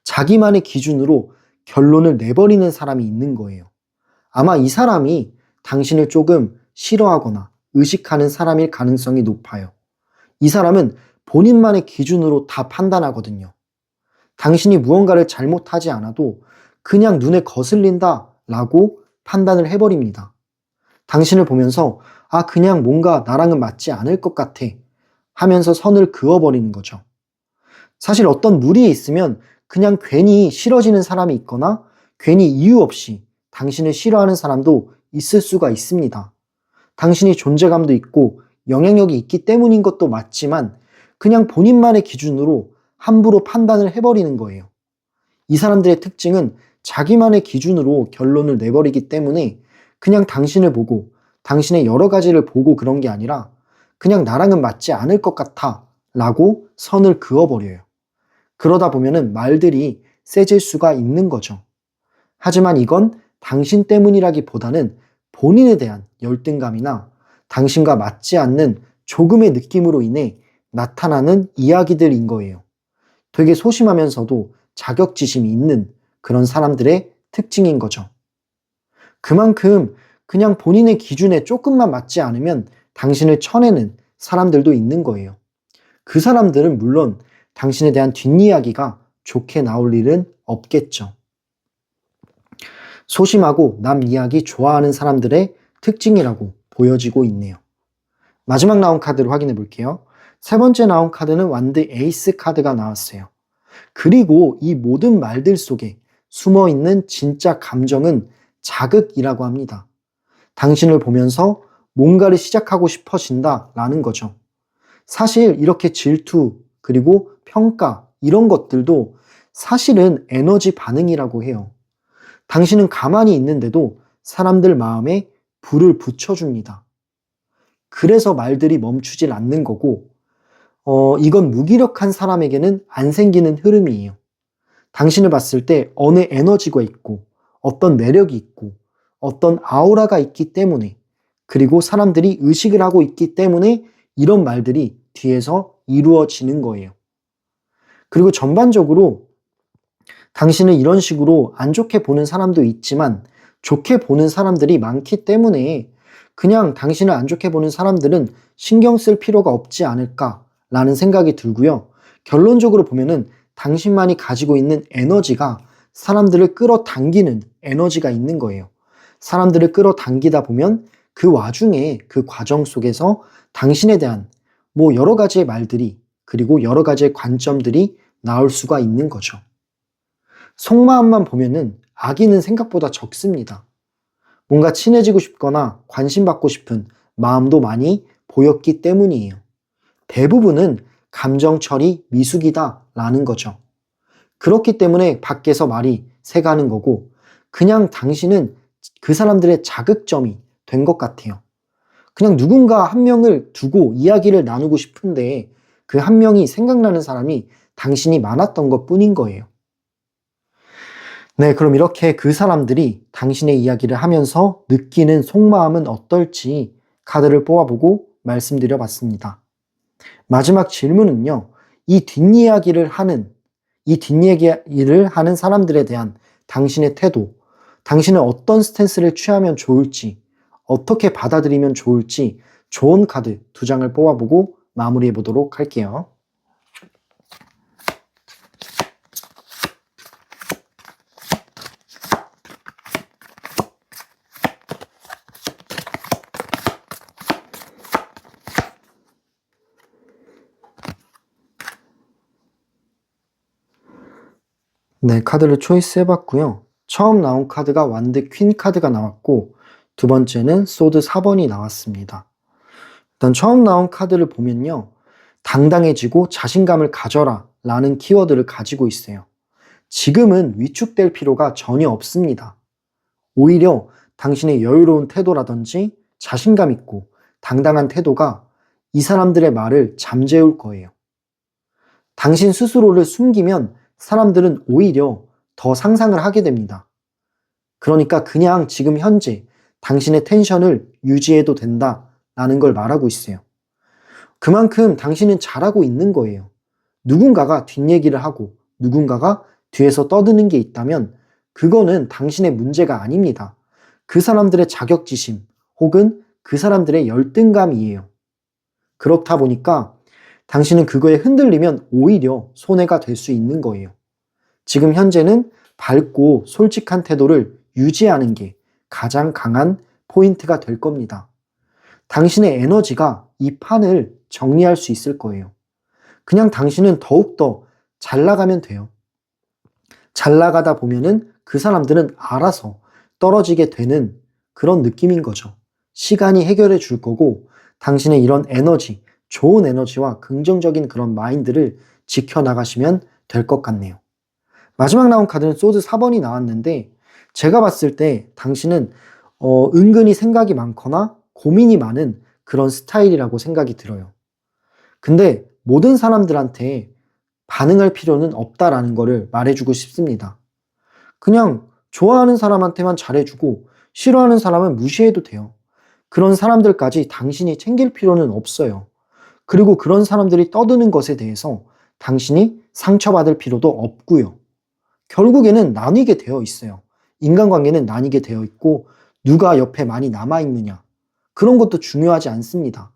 자기만의 기준으로 결론을 내버리는 사람이 있는 거예요. 아마 이 사람이 당신을 조금 싫어하거나 의식하는 사람일 가능성이 높아요. 이 사람은 본인만의 기준으로 다 판단하거든요. 당신이 무언가를 잘못하지 않아도 그냥 눈에 거슬린다 라고 판단을 해버립니다. 당신을 보면서 그냥 뭔가 나랑은 맞지 않을 것 같아 하면서 선을 그어버리는 거죠. 사실 어떤 무리에 있으면 그냥 괜히 싫어지는 사람이 있거나 괜히 이유 없이 당신을 싫어하는 사람도 있을 수가 있습니다. 당신이 존재감도 있고 영향력이 있기 때문인 것도 맞지만 그냥 본인만의 기준으로 함부로 판단을 해버리는 거예요. 이 사람들의 특징은 자기만의 기준으로 결론을 내버리기 때문에 그냥 당신을 보고 당신의 여러 가지를 보고 그런 게 아니라 그냥 나랑은 맞지 않을 것 같아 라고 선을 그어버려요. 그러다 보면은 말들이 세질 수가 있는 거죠. 하지만 이건 당신 때문이라기보다는 본인에 대한 열등감이나 당신과 맞지 않는 조금의 느낌으로 인해 나타나는 이야기들인 거예요. 되게 소심하면서도 자격지심이 있는 그런 사람들의 특징인 거죠. 그만큼 그냥 본인의 기준에 조금만 맞지 않으면 당신을 쳐내는 사람들도 있는 거예요. 그 사람들은 물론 당신에 대한 뒷이야기가 좋게 나올 일은 없겠죠. 소심하고 남 이야기 좋아하는 사람들의 특징이라고 보여지고 있네요. 마지막 나온 카드를 확인해 볼게요. 세 번째 나온 카드는 완드 에이스 카드가 나왔어요. 그리고 이 모든 말들 속에 숨어있는 진짜 감정은 자극이라고 합니다. 당신을 보면서 뭔가를 시작하고 싶어진다 라는 거죠. 사실 이렇게 질투 그리고 평가 이런 것들도 사실은 에너지 반응이라고 해요. 당신은 가만히 있는데도 사람들 마음에 불을 붙여줍니다. 그래서 말들이 멈추질 않는 거고 이건 무기력한 사람에게는 안 생기는 흐름이에요. 당신을 봤을 때 어느 에너지가 있고 어떤 매력이 있고 어떤 아우라가 있기 때문에 그리고 사람들이 의식을 하고 있기 때문에 이런 말들이 뒤에서 이루어지는 거예요. 그리고 전반적으로 당신을 이런 식으로 안 좋게 보는 사람도 있지만 좋게 보는 사람들이 많기 때문에 그냥 당신을 안 좋게 보는 사람들은 신경 쓸 필요가 없지 않을까라는 생각이 들고요. 결론적으로 보면은 당신만이 가지고 있는 에너지가 사람들을 끌어당기는 에너지가 있는 거예요. 사람들을 끌어당기다 보면 그 와중에 그 과정 속에서 당신에 대한 여러 가지의 말들이 그리고 여러 가지의 관점들이 나올 수가 있는 거죠. 속마음만 보면은 아기는 생각보다 적습니다. 뭔가 친해지고 싶거나 관심받고 싶은 마음도 많이 보였기 때문이에요. 대부분은 감정 처리 미숙이다라는 거죠. 그렇기 때문에 밖에서 말이 새가는 거고 그냥 당신은 그 사람들의 자극점이 된 것 같아요. 그냥 누군가 한 명을 두고 이야기를 나누고 싶은데 그 한 명이 생각나는 사람이 당신이 많았던 것 뿐인 거예요. 네, 그럼 이렇게 그 사람들이 당신의 이야기를 하면서 느끼는 속마음은 어떨지 카드를 뽑아보고 말씀드려 봤습니다. 마지막 질문은요, 이 뒷이야기를 하는 사람들에 대한 당신의 태도, 당신은 어떤 스탠스를 취하면 좋을지, 어떻게 받아들이면 좋을지 좋은 카드 2장을 뽑아보고 마무리해 보도록 할게요. 네, 카드를 초이스 해봤고요. 처음 나온 카드가 완드 퀸 카드가 나왔고 두 번째는 소드 4번이 나왔습니다. 일단 처음 나온 카드를 보면요. 당당해지고 자신감을 가져라 라는 키워드를 가지고 있어요. 지금은 위축될 필요가 전혀 없습니다. 오히려 당신의 여유로운 태도라든지 자신감 있고 당당한 태도가 이 사람들의 말을 잠재울 거예요. 당신 스스로를 숨기면 사람들은 오히려 더 상상을 하게 됩니다. 그러니까 그냥 지금 현재 당신의 텐션을 유지해도 된다라는 걸 말하고 있어요. 그만큼 당신은 잘하고 있는 거예요. 누군가가 뒷얘기를 하고 누군가가 뒤에서 떠드는 게 있다면 그거는 당신의 문제가 아닙니다. 그 사람들의 자격지심 혹은 그 사람들의 열등감이에요. 그렇다 보니까 당신은 그거에 흔들리면 오히려 손해가 될 수 있는 거예요. 지금 현재는 밝고 솔직한 태도를 유지하는 게 가장 강한 포인트가 될 겁니다. 당신의 에너지가 이 판을 정리할 수 있을 거예요. 그냥 당신은 더욱더 잘 나가면 돼요. 잘 나가다 보면은 그 사람들은 알아서 떨어지게 되는 그런 느낌인 거죠. 시간이 해결해 줄 거고 당신의 이런 에너지, 좋은 에너지와 긍정적인 그런 마인드를 지켜나가시면 될 것 같네요. 마지막 나온 카드는 소드 4번이 나왔는데 제가 봤을 때 당신은 은근히 생각이 많거나 고민이 많은 그런 스타일이라고 생각이 들어요. 근데 모든 사람들한테 반응할 필요는 없다라는 거를 말해주고 싶습니다. 그냥 좋아하는 사람한테만 잘해주고 싫어하는 사람은 무시해도 돼요. 그런 사람들까지 당신이 챙길 필요는 없어요. 그리고 그런 사람들이 떠드는 것에 대해서 당신이 상처받을 필요도 없고요. 결국에는 나뉘게 되어 있어요. 인간관계는 나뉘게 되어 있고 누가 옆에 많이 남아있느냐 그런 것도 중요하지 않습니다.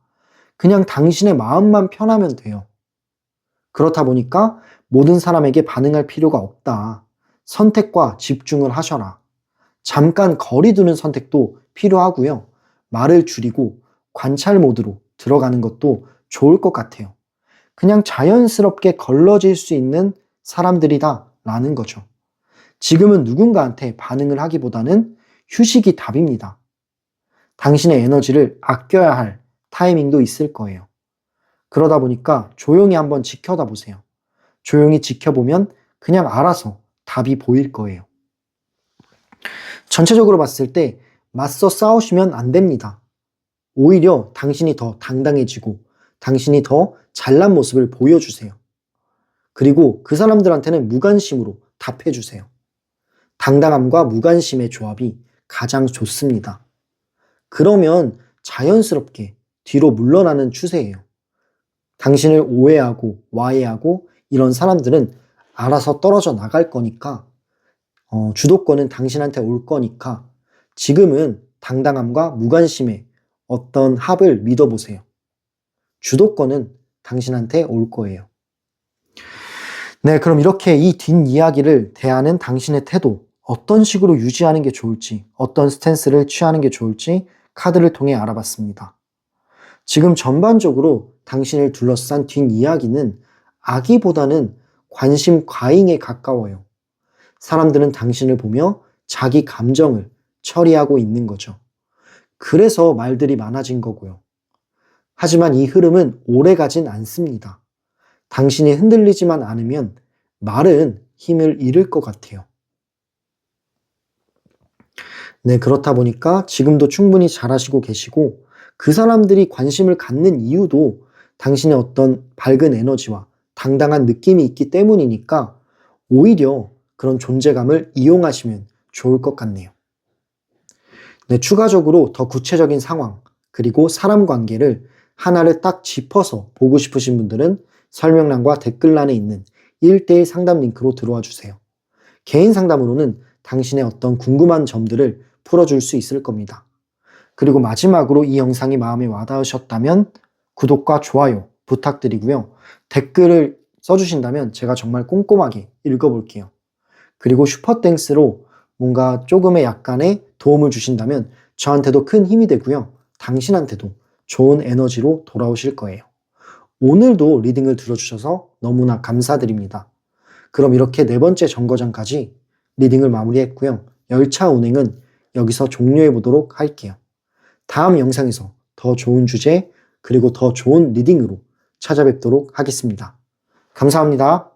그냥 당신의 마음만 편하면 돼요. 그렇다 보니까 모든 사람에게 반응할 필요가 없다. 선택과 집중을 하셔라. 잠깐 거리 두는 선택도 필요하고요. 말을 줄이고 관찰 모드로 들어가는 것도 좋을 것 같아요. 그냥 자연스럽게 걸러질 수 있는 사람들이다 라는 거죠. 지금은 누군가한테 반응을 하기보다는 휴식이 답입니다. 당신의 에너지를 아껴야 할 타이밍도 있을 거예요. 그러다 보니까 조용히 한번 지켜다 보세요. 조용히 지켜보면 그냥 알아서 답이 보일 거예요. 전체적으로 봤을 때 맞서 싸우시면 안 됩니다. 오히려 당신이 더 당당해지고 당신이 더 잘난 모습을 보여주세요. 그리고 그 사람들한테는 무관심으로 답해주세요. 당당함과 무관심의 조합이 가장 좋습니다. 그러면 자연스럽게 뒤로 물러나는 추세예요. 당신을 오해하고 와해하고 이런 사람들은 알아서 떨어져 나갈 거니까 주도권은 당신한테 올 거니까 지금은 당당함과 무관심의 어떤 합을 믿어보세요. 주도권은 당신한테 올 거예요. 네, 그럼 이렇게 이 뒷이야기를 대하는 당신의 태도, 어떤 식으로 유지하는 게 좋을지, 어떤 스탠스를 취하는 게 좋을지 카드를 통해 알아봤습니다. 지금 전반적으로 당신을 둘러싼 뒷이야기는 악의보다는 관심 과잉에 가까워요. 사람들은 당신을 보며 자기 감정을 처리하고 있는 거죠. 그래서 말들이 많아진 거고요. 하지만 이 흐름은 오래 가진 않습니다. 당신이 흔들리지만 않으면 말은 힘을 잃을 것 같아요. 네, 그렇다 보니까 지금도 충분히 잘하시고 계시고 그 사람들이 관심을 갖는 이유도 당신의 어떤 밝은 에너지와 당당한 느낌이 있기 때문이니까 오히려 그런 존재감을 이용하시면 좋을 것 같네요. 네, 추가적으로 더 구체적인 상황 그리고 사람 관계를 하나를 딱 짚어서 보고 싶으신 분들은 설명란과 댓글란에 있는 1:1 상담 링크로 들어와 주세요. 개인 상담으로는 당신의 어떤 궁금한 점들을 풀어줄 수 있을 겁니다. 그리고 마지막으로 이 영상이 마음에 와닿으셨다면 구독과 좋아요 부탁드리고요. 댓글을 써주신다면 제가 정말 꼼꼼하게 읽어볼게요. 그리고 슈퍼땡스로 뭔가 조금의 약간의 도움을 주신다면 저한테도 큰 힘이 되고요. 당신한테도 좋은 에너지로 돌아오실 거예요. 오늘도 리딩을 들어주셔서 너무나 감사드립니다. 그럼 이렇게 4번째 정거장까지 리딩을 마무리했고요. 열차 운행은 여기서 종료해 보도록 할게요. 다음 영상에서 더 좋은 주제 그리고 더 좋은 리딩으로 찾아뵙도록 하겠습니다. 감사합니다.